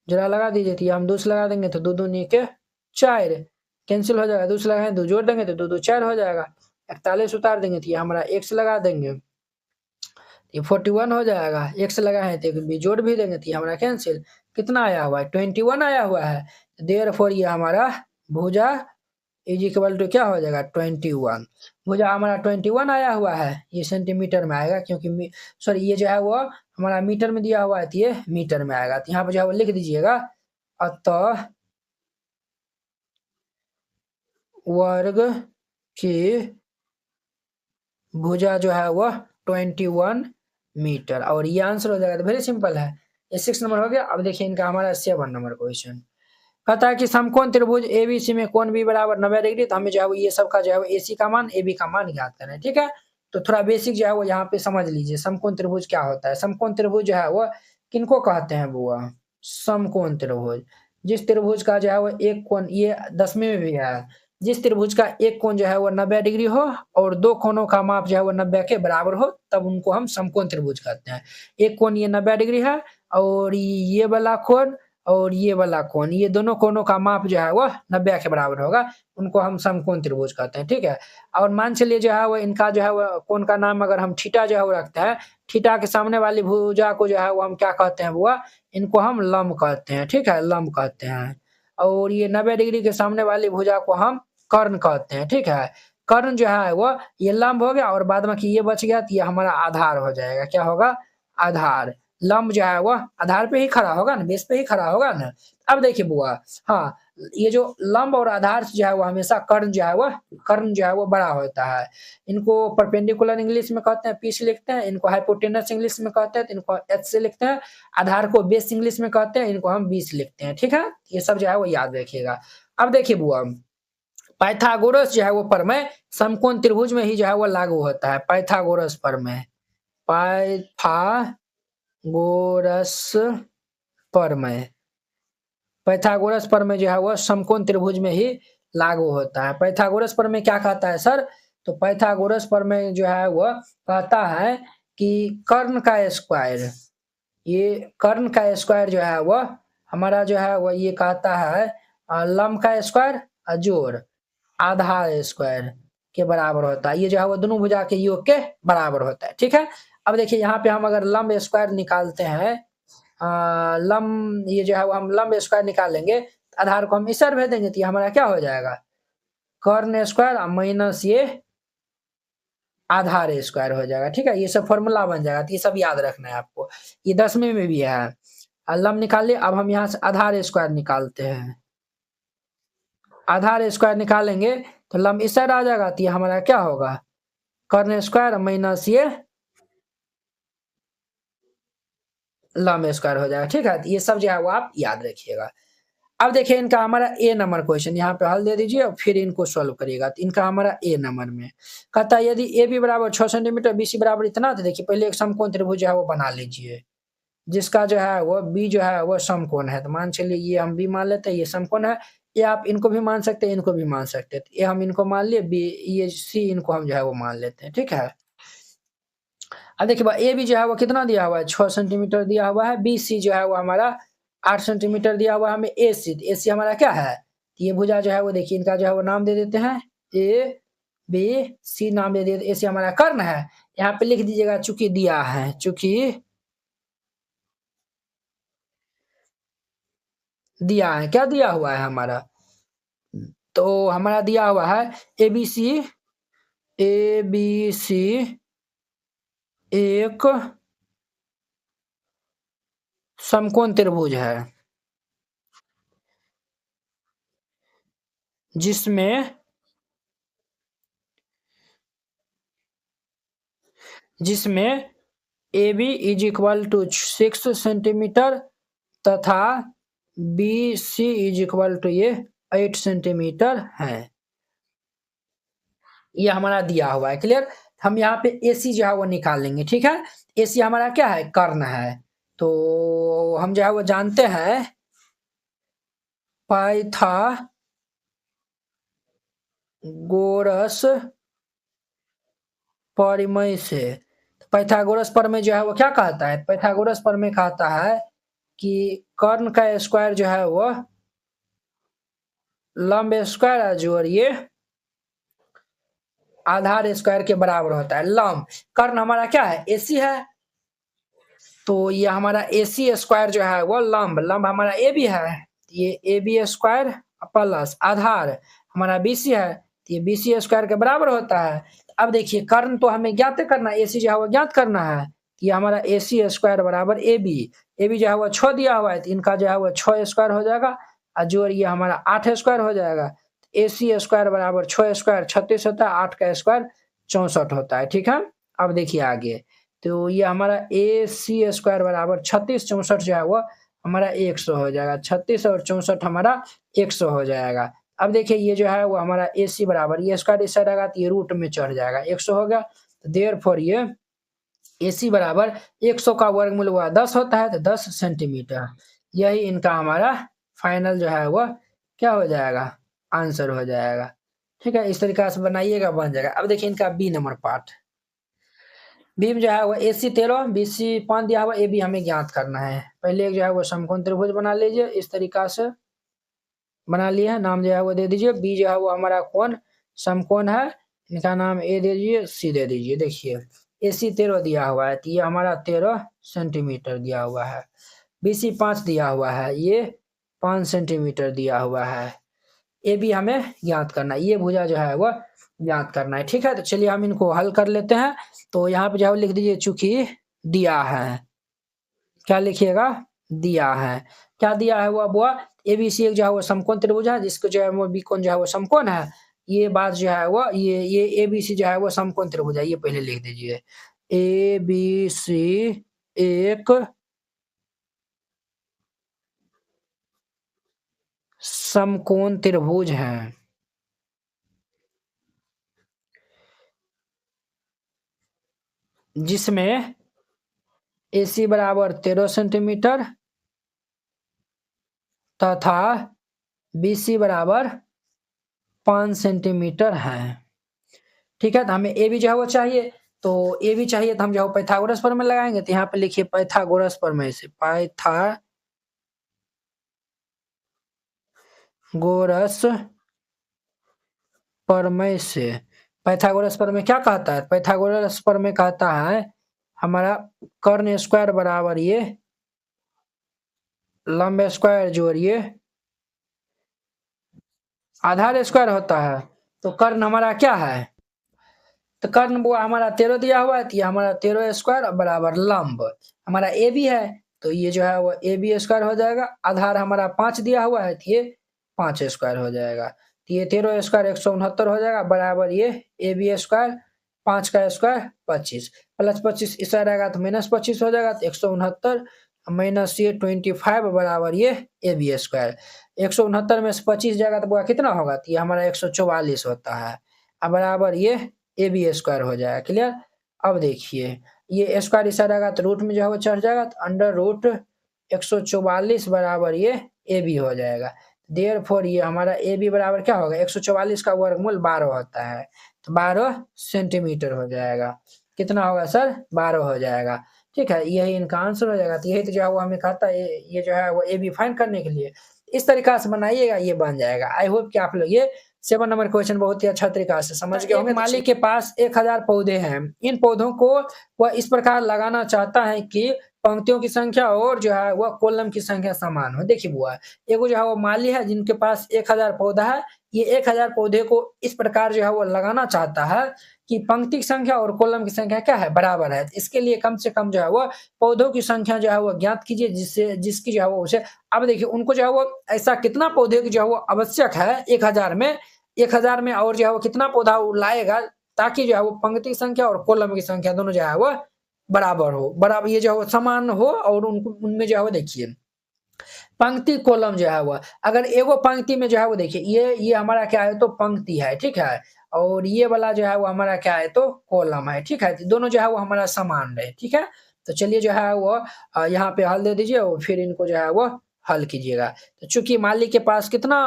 जरा लगा दीजिए, तो हम 2 से लगा देंगे तो 2 2 के 4 कैंसिल हो जाएगा, 2 से लगाएं 2 जोड़ देंगे तो 2 2 4 हो जाएगा। 41 उतार देंगे तो ये हमारा 1 से लगा देंगे, ये 41 हो जाएगा। 1 से लगाए तो एक भी जोड़ भी देंगे तो ये हमारा कैंसिल, कितना आया हुआ है 21 आया हुआ है। देयरफॉर ये हमारा भुजा इज इक्वल टू क्या हो जाएगा 21, भुजा हमारा 21 आया हुआ है। ये सेंटीमीटर में आएगा क्योंकि सॉरी ये जो है वो हमारा मीटर में दिया हुआ है तो ये मीटर में आएगा। तो यहाँ पे जो है वो लिख दीजिएगा अतः वर्ग की भुजा जो है वो 21 मीटर और ये आंसर हो जाएगा। तो वेरी सिंपल है, ये 6 नंबर हो गया। अब देखिए इनका हमारा 7 नंबर क्वेश्चन कहता है कि समकोण त्रिभुज एबीसी में कोण बी बराबर 90 डिग्री। तो हमें जो है वो ये सब का जो है वो एसी का मान एबी का मान ज्ञात करना है, ठीक है। तो थोड़ा बेसिक जो है वो यहाँ पे समझ लीजिए, समकोण त्रिभुज क्या होता है। समकोण त्रिभुज जो है वो किनको कहते हैं बुआ, समकोण त्रिभुज जिस त्रिभुज का जो है वो एक कोण ये 10वीं में भी है, जिस त्रिभुज का एक कोण जो है वो 90 डिग्री हो और दो कोणों का माप जो है वो 90 के बराबर हो, तब उनको हम समकोण त्रिभुज कहते हैं। एक कोण ये 90 डिग्री है और ये वाला कोण और ये वाला कोण, ये दोनों कोणों का माप जो है वो 90 के बराबर होगा, उनको हम समकोण त्रिभुज कहते हैं, ठीक है। और मान चलिए जो है वो इनका जो है वो कोण का नाम अगर हम थीटा जो है वो रखते हैं, थीटा के सामने वाली भुजा को जो है वो हम क्या कहते हैं बुआ, इनको हम लंब कहते हैं, ठीक है, लंब कहते हैं। और ये 90 डिग्री के सामने वाली भुजा को हम कर्ण कहते हैं, ठीक है। कर्ण जो है वो ये लंब हो गया और बाद में कि ये बच गया तो ये हमारा आधार हो जाएगा, क्या होगा, आधार। लंब जो है वो आधार पे ही खड़ा होगा ना, बेस पे ही खड़ा होगा ना। अब देखिए बुआ, हाँ, ये जो लंब और आधार जो है वो हमेशा कर्ण जो है वो, कर्ण जो है वो बड़ा होता है। इनको परपेंडिकुलर इंग्लिश में कहते हैं, पी से लिखते हैं, इनको हाइपोटेनस इंग्लिश में कहते हैं तो इनको एच से लिखते हैं, आधार को बेस इंग्लिश में कहते हैं, इनको हम बी से लिखते हैं, ठीक है। ये सब जो है वो याद रखिएगा। अब देखिए बुआ, पाइथागोरस जो है वो प्रमेय समकोण त्रिभुज में ही जो है वो लागू होता है। पाइथागोरस प्रमेय, पाइथागोरस प्रमेय, पाइथागोरस प्रमेय जो है वो समकोण त्रिभुज में ही लागू होता है। पाइथागोरस प्रमेय क्या कहता है सर, तो पाइथागोरस प्रमेय जो है वो कहता है कि कर्ण का स्क्वायर, ये कर्ण का स्क्वायर जो है वो हमारा जो है वो ये कहता है लंब का स्क्वायर जोड़ आधार स्क्वायर के बराबर होता है। ये जो है वो दोनों भुजा के योग के बराबर होता है, ठीक है। अब देखिए यहाँ पे हम अगर लंब स्क्वायर निकालते हैं, लंब ये जो है वो हम लंब स्क्वायर निकालेंगे, आधार को हम इस भेज देंगे तो ये हमारा क्या हो जाएगा, कर्ण स्क्वायर माइनस ये आधार स्क्वायर हो जाएगा, ठीक है। ये सब फॉर्मूला बन जाएगा, तो ये सब याद रखना है आपको, ये 10वीं में भी है। लंब निकाल लिया, अब हम यहाँ से आधार स्क्वायर निकालते हैं। आधार स्क्वायर निकालेंगे तो लंब इस साइड आ जाएगा, तो ये हमारा क्या होगा, कर्ण स्क्वायर माइनस ये लंब स्क्वायर हो जाएगा, ठीक है। ये सब जो है वो आप याद रखिएगा। अब देखिए इनका हमारा ए नंबर क्वेश्चन, यहाँ पे हल दे दीजिए और फिर इनको सॉल्व करिएगा। तो इनका हमारा ए नंबर में कहता है यदि ए बी बराबर 6 सेंटीमीटर, बी सी बराबर इतना, तो देखिए पहले एक समकोण त्रिभुज जो है वो बना लीजिए, जिसका जो है वो बी जो है वो समकोण है। तो मान चलिए ये हम बी मान लेते हैं, ये समकोण है। ये आप इनको भी मान सकते हैं, इनको भी मान सकते हैं। ये हम इनको मान लिए बी, ये सी इनको हम जो है वो मान लेते हैं, ठीक है। अब देखिए ए बी जो है वो कितना दिया हुआ है, 6 सेंटीमीटर दिया हुआ है। बी सी जो है वो हमारा 8 सेंटीमीटर दिया हुआ है हमें। ए सी हमारा क्या है, ये भुजा जो है वो देखिए इनका जो है वो नाम दे देते हैं, ए बी सी नाम दे देते। ए सी हमारा कर्ण है, यहाँ पे लिख दीजिएगा चूंकि दिया है, चूंकि दिया है, क्या दिया हुआ है हमारा, तो हमारा दिया हुआ है A B C, A B C एक समकोण त्रिभुज है, जिसमें A B is equal to 6 centimetre तथा B C is equal to ये 8 सेंटीमीटर है। ये हमारा दिया हुआ है, क्लियर। हम यहाँ पे ए सी जो है वो निकालेंगे, ठीक है। ए सी हमारा क्या है, कर्ण है। तो हम जो है वो जानते हैं पाइथागोरस प्रमेय से, पाइथागोरस प्रमेय जो है वो क्या कहता है, पाइथागोरस प्रमेय कहता है कि कर्ण का स्क्वायर जो है वो लंब स्क्वायर जोड़ ये आधार स्क्वायर के बराबर होता है। लंब, कर्ण हमारा क्या है, एसी है, तो ये हमारा एसी स्क्वायर जो है वो लंब, लंब हमारा ए बी है, ये ए बी स्क्वायर प्लस आधार हमारा बी सी है, तो ये बी सी स्क्वायर के बराबर होता है। अब देखिए कर्ण तो हमें ज्ञात करना है, एसी जो है वो ज्ञात करना है, ये हमारा ए सी स्क्वायर बराबर ए बी जो है वो 6 दिया हुआ है, तो इनका जो है वो 6 स्क्वायर हो जाएगा, और जो ये हमारा 8 स्क्वायर हो जाएगा। ए सी स्क्वायर बराबर 6 स्क्वायर 36 होता है, 8 का स्क्वायर 64 होता है, ठीक है। अब देखिए आगे, तो ये हमारा ए सी स्क्वायर बराबर 36 64 जो है वो हमारा 100 हो जाएगा, 36 और 64 हमारा 100 हो जाएगा। अब देखिए ये जो है वो हमारा ए सी बराबर ये स्क्वायर इस साइड आएगा तो ये रूट में चढ़ जाएगा, 100 हो गया। तो देयरफॉर ये ए सी बराबर 100 का वर्गमूल हुआ 10 होता है, तो 10 सेंटीमीटर। यही इनका हमारा फाइनल जो है वो क्या हो जाएगा, आंसर हो जाएगा। ठीक है, इस तरीका से बनाइएगा, बन जाएगा। अब देखिए इनका बी नंबर पार्ट, बी में जो है वो AC 13 BC 5 दिया हुआ, ए बी हमें ज्ञात करना है। पहले एक जो है वो समकोण त्रिभुज बना लीजिए, इस तरीका से बना लिया है, नाम जो है वो दे दीजिए। बी जो है वो हमारा कौन समकोण है, इनका नाम ए दे दीजिए, सी दे दीजिए। देखिए AC 13 दिया हुआ है, तो ये हमारा 13 सेंटीमीटर दिया हुआ है। BC 5 दिया हुआ है, ये 5 सेंटीमीटर दिया हुआ है। ए बी हमें ज्ञात करना है, ये भुजा जो है वो ज्ञात करना है। ठीक है, तो चलिए हम इनको हल कर लेते हैं। तो यहाँ पे जो है लिख दीजिए, चूंकि दिया है, क्या लिखिएगा, दिया है। क्या दिया है वो ABC एक जो है वो समकोण त्रिभुज है, जिसको जो है वो बी कोण जो है वो समकोण है। ये बात जो है वो ये ABC जो है वो समकोण त्रिभुज है, ये पहले लिख दीजिए। ABC एक समकोण त्रिभुज है, जिसमें AC बराबर 13 सेंटीमीटर तथा BC बराबर 5 सेंटीमीटर है। ठीक है, तो हमें ए बी जो है वो चाहिए, तो ए बी चाहिए तो हम जो है पाइथागोरस प्रमेय लगाएंगे। तो यहाँ पे लिखिए पाइथागोरस प्रमेय से, पाइथागोरस प्रमेय से। पाइथागोरस प्रमेय क्या कहता है, पाइथागोरस प्रमेय कहता है हमारा कर्ण स्क्वायर बराबर ये लंब स्क्वायर जोड़िए आधार स्क्वायर होता है। तो कर्ण हमारा क्या है, तो कर्ण वो हमारा 13 दिया हुआ है, तो ये हमारा 13 स्क्वायर बराबर लंब हमारा ए बी है, तो ये जो है वो ए बी स्क्वायर हो जाएगा। आधार हमारा 5 दिया हुआ है, तो ये 5 स्क्वायर हो जाएगा। तो ये 13 स्क्वायर 169 हो जाएगा, बराबर ये ए बी स्क्वायर 5 का स्क्वायर 25 प्लस 25 इस रहेगा तो माइनस 25 हो जाएगा। तो 169 माइनस ये 25 बराबर ये ए बी स्क्वायर। 169 में से 25 जाएगा तो वो कितना होगा, तो ये हमारा 144 होता है। अब बराबर ये ए बी स्क्वायर हो जाएगा। क्लियर। अब देखिए ये स्क्वायर इस रहेगा तो रूट में जो है वो चढ़ जाएगा, तो अंडर रूट 144 बराबर ये ए बी हो जाएगा। देयरफॉर ये हमारा ए बी बराबर क्या होगा, 144 का वर्गमूल 12 होता है, तो 12 सेंटीमीटर हो जाएगा। कितना होगा सर, 12 हो जाएगा। ठीक है, यही इनका आंसर हो जाएगा। तो यही तो जो है वो हमें कहता है, ये जो है वो ए बी फाइंड करने के लिए इस तरीका से बनाइएगा, ये बन जाएगा। आई होप कि आप लोग ये 7 नंबर क्वेश्चन बहुत ही अच्छा तरीका से समझ गए होंगे। माली के पास 1000 पौधे हैं, इन पौधों को वह इस प्रकार लगाना चाहता है कि पंक्तियों की संख्या और जो है वह कॉलम की संख्या समान हो। देखिए बुआ, एगो जो है वो माली है जिनके पास 1000 पौधा है, ये 1000 पौधे को इस प्रकार जो है वो लगाना चाहता है कि पंक्ति की संख्या और कॉलम की संख्या क्या है, बराबर है। इसके लिए कम से कम जो है वो पौधों की संख्या जो है वो ज्ञात कीजिए, जिसकी जो है वो उसे। अब देखिए उनको जो है वो ऐसा कितना पौधे की जो है वो आवश्यक है 1000 में, 1000 में और जो है वो कितना पौधा लाएगा ताकि जो है वो पंक्ति की संख्या और कॉलम की संख्या दोनों जो है वो बराबर हो, बराबर ये जो है वो समान हो। और उनको उनमें जो है वो देखिए पंक्ति कॉलम जो है वो, अगर एगो पंक्ति में जो है वो देखिए ये हमारा क्या है, तो पंक्ति है। ठीक है, और ये वाला जो है वो हमारा क्या है, तो कॉलम है। ठीक है, तो दोनों जो है वो हमारा समान रहे। ठीक है, तो चलिए जो है वो यहाँ पे हल दे दीजिए और फिर इनको जो है वो हल कीजिएगा। तो चूंकि माली के पास कितना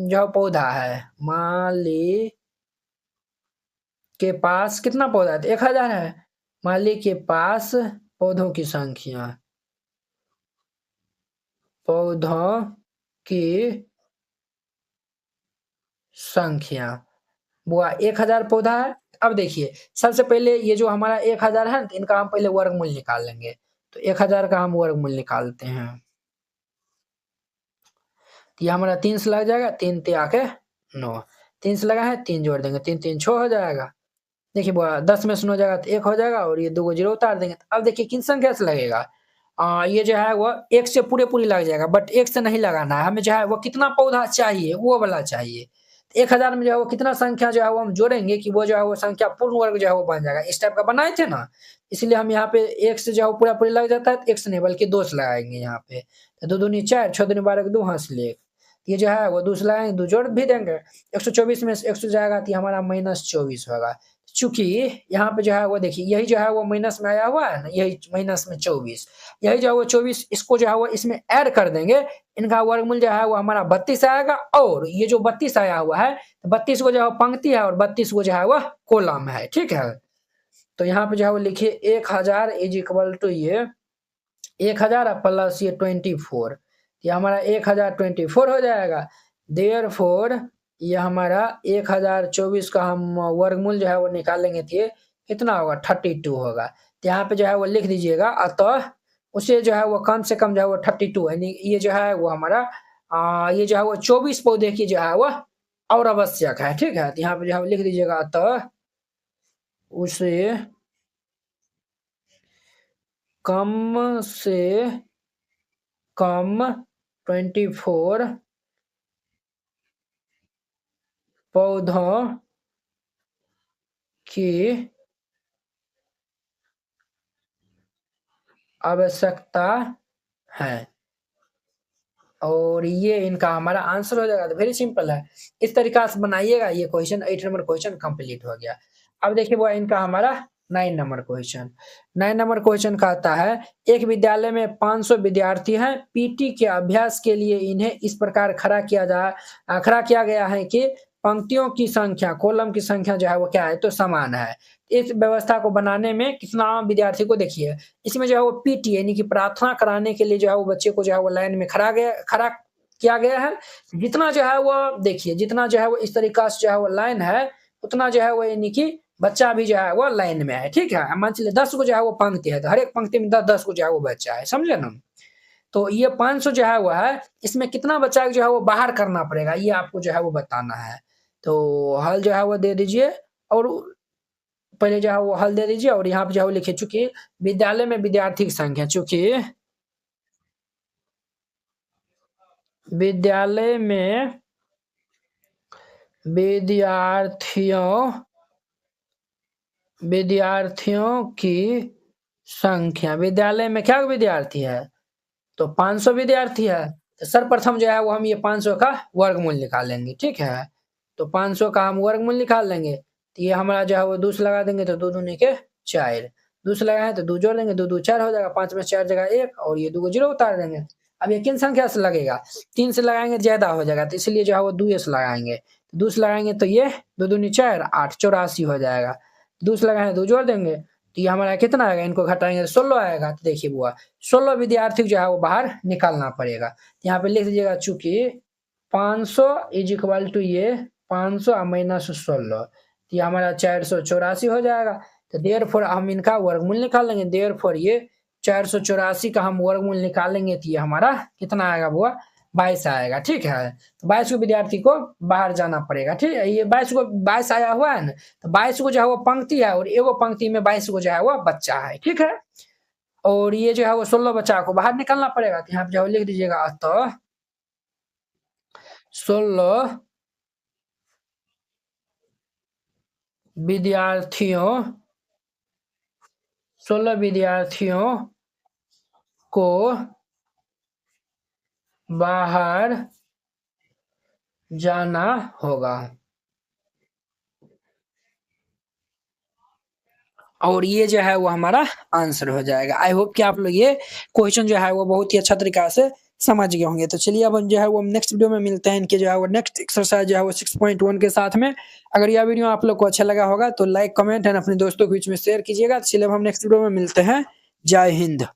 जो है पौधा है, माली के पास कितना पौधा है, तो 1000 है। माली के पास पौधों की संख्या, पौधों की संख्या बुआ 1000 पौधा है। अब देखिए सबसे पहले ये जो हमारा 1000 है, तो इनका हम पहले वर्गमूल निकाल लेंगे। तो 1000 का हम वर्गमूल निकालते हैं, तो ये हमारा 3 से लग जाएगा, 3 ते आके 9, 3 से लगा है 3 जोड़ देंगे, 3 3 6 हो जाएगा। देखिए बुआ 10 में से 9 जाएगा तो 1 हो जाएगा, और ये 2 को 0 उतार देंगे। अब देखिए किन संख्या से लगेगा, ये जो है वो 1 से पूरे लग जाएगा, बट 1 से नहीं लगाना है हमें, जो है वो कितना पौधा चाहिए वो वाला चाहिए। 1000 में जो है वो कितना संख्या जो है वो हम जोड़ेंगे कि वो जो है वो संख्या पूर्ण वर्ग जो है वो बन जाएगा। इस टाइप का बनाए थे ना, इसलिए हम यहाँ पे 1 से जो है पूरा लग जाता है, तो 1 से नहीं बल्कि 2 से लगाएंगे यहाँ पे। तो 2 दूनी 4, 6 दूनी 12, 2 हाथ ले, ये जो है वो 2 से लगाएंगे, 2 जोड़ भी देंगे। 124 में से 100 जाएगा तो हमारा -24 होगा। चूंकि यहाँ पे जो है वो देखिए यही जो है वो माइनस में आया हुआ है ना, यही माइनस में 24, यही जो है वो 24 इसको जो है वो इसमें ऐड कर देंगे, इनका वर्गमूल जो है वो हमारा 32 आएगा। और ये जो 32 आया हुआ है, 32 को जो है पंक्ति है और 32 को जो है वह कॉलम है, ठीक है। तो यहाँ पे जो है वो लिखिए 1000 इज इक्वल टू ये 1000 प्लस ये 24, ये हमारा 1024 हो जाएगा। देयरफॉर ये हमारा 1024 का हम वर्गमूल जो है वो निकालेंगे तो ये कितना होगा 32 होगा। तो यहाँ पे जो है वो लिख दीजिएगा, अतः उसे जो है वो कम से कम जो है वो 32 यानी ये जो है वो हमारा ये जो है वो 24 पौधे की जो है वो और आवश्यक है, ठीक है। तो यहाँ पे जो है लिख दीजिएगा, अतः उसे कम से कम 24 पौधों की आवश्यकता है और ये इनका हमारा आंसर हो जाएगा। तो वेरी सिंपल है, इस तरीका से बनाइएगा। ये क्वेश्चन 8 नंबर क्वेश्चन कंप्लीट हो गया। अब देखिए वो इनका हमारा 9 नंबर क्वेश्चन। 9 नंबर क्वेश्चन कहता है एक विद्यालय में 500 विद्यार्थी हैं, पीटी के अभ्यास के लिए इन्हें इस प्रकार खड़ा किया गया है कि पंक्तियों की संख्या कॉलम की संख्या जो है वो क्या है तो समान है। इस व्यवस्था को बनाने में कितना विद्यार्थी को देखिए, इसमें जो है वो पीटी यानी कि प्रार्थना कराने के लिए जो है वो बच्चे को जो है वो लाइन में खड़ा किया गया है। जितना जो है वो देखिए, जितना जो है वो इस तरीका से जो है वो लाइन है उतना जो है वो यानी कि बच्चा भी जो है वो लाइन में है, ठीक है। मान चलिए 10 को जो है वो पंक्ति है तो हर एक पंक्ति में 10 को जो है वो बच्चा है, समझे ना। तो ये 500 जो है वो है, इसमें कितना बच्चा जो है वो बाहर करना पड़ेगा ये आपको जो है वो बताना है। तो हल जो है वो दे दीजिए और पहले जो है वो हल दे दीजिए और यहाँ पे जो है वो लिखिए चूंकि विद्यालय में विद्यार्थी की संख्या, चूंकि विद्यालय में विद्यार्थियों की संख्या, विद्यालय में क्या विद्यार्थी है तो 500 विद्यार्थी है। तो सर्वप्रथम जो है वो हम ये 500 का वर्गमूल निकालेंगे, ठीक है। तो 500 का हम वर्गमूल निकाल लेंगे तो ये हमारा जो है वो 2 से लगा देंगे तो 2 दूनी के 4, 2 से लगाए तो 2 जोड़ देंगे 2 2 4 हो जाएगा, 5 में 4 जगह 1 और ये 2 को 0 उतार देंगे। अब ये किन संख्या से लगेगा, 3 से लगाएंगे ज्यादा हो जाएगा तो इसलिए जो है वो 2 से लगाएंगे, 2 से लगाएंगे तो ये 2 दूनी 4 8 84 हो जाएगा, 2 से लगाए 2 जोड़ देंगे तो ये हमारा कितना आएगा, इनको घटाएंगे तो 16 आएगा। तो देखिए बुआ 16 विद्यार्थी जो है वो बाहर निकालना पड़ेगा। यहाँ पे लिख दीजिएगा चूंकि 500 इज इक्वल टू ये 500 माइनस 16 तो ये हमारा 484 हो जाएगा। तो देयरफॉर हम इनका वर्गमूल निकालेंगे, देयरफॉर ये 484 का हम वर्गमूल निकालेंगे तो ये हमारा कितना आएगा बुआ 22 आएगा, ठीक है। तो 22 को विद्यार्थी को बाहर जाना पड़ेगा, ठीक है। ये 22 आया हुआ है ना, तो 22 को जो है वो पंक्ति है और एगो पंक्ति में 22 को जो है वो बच्चा है, ठीक है। और ये जो है वो 16 बच्चा को बाहर निकालना पड़ेगा। तो यहाँ पे जो लिख दीजिएगा अतः 16 विद्यार्थियों को बाहर जाना होगा। और ये जो है वो हमारा आंसर हो जाएगा। आई होप कि आप लोग ये क्वेश्चन जो है वो बहुत ही अच्छा तरीका से समझ गए होंगे। तो चलिए अब जो है वो नेक्स्ट वीडियो में मिलते हैं इनके जो है वो नेक्स्ट एक्सरसाइज जो है वो 6.1 के साथ में। अगर यह वीडियो आप लोग को अच्छा लगा होगा तो लाइक कमेंट एंड अपने दोस्तों के बीच में शेयर कीजिएगा। चलिए अब हम नेक्स्ट वीडियो में मिलते हैं। जय हिंद।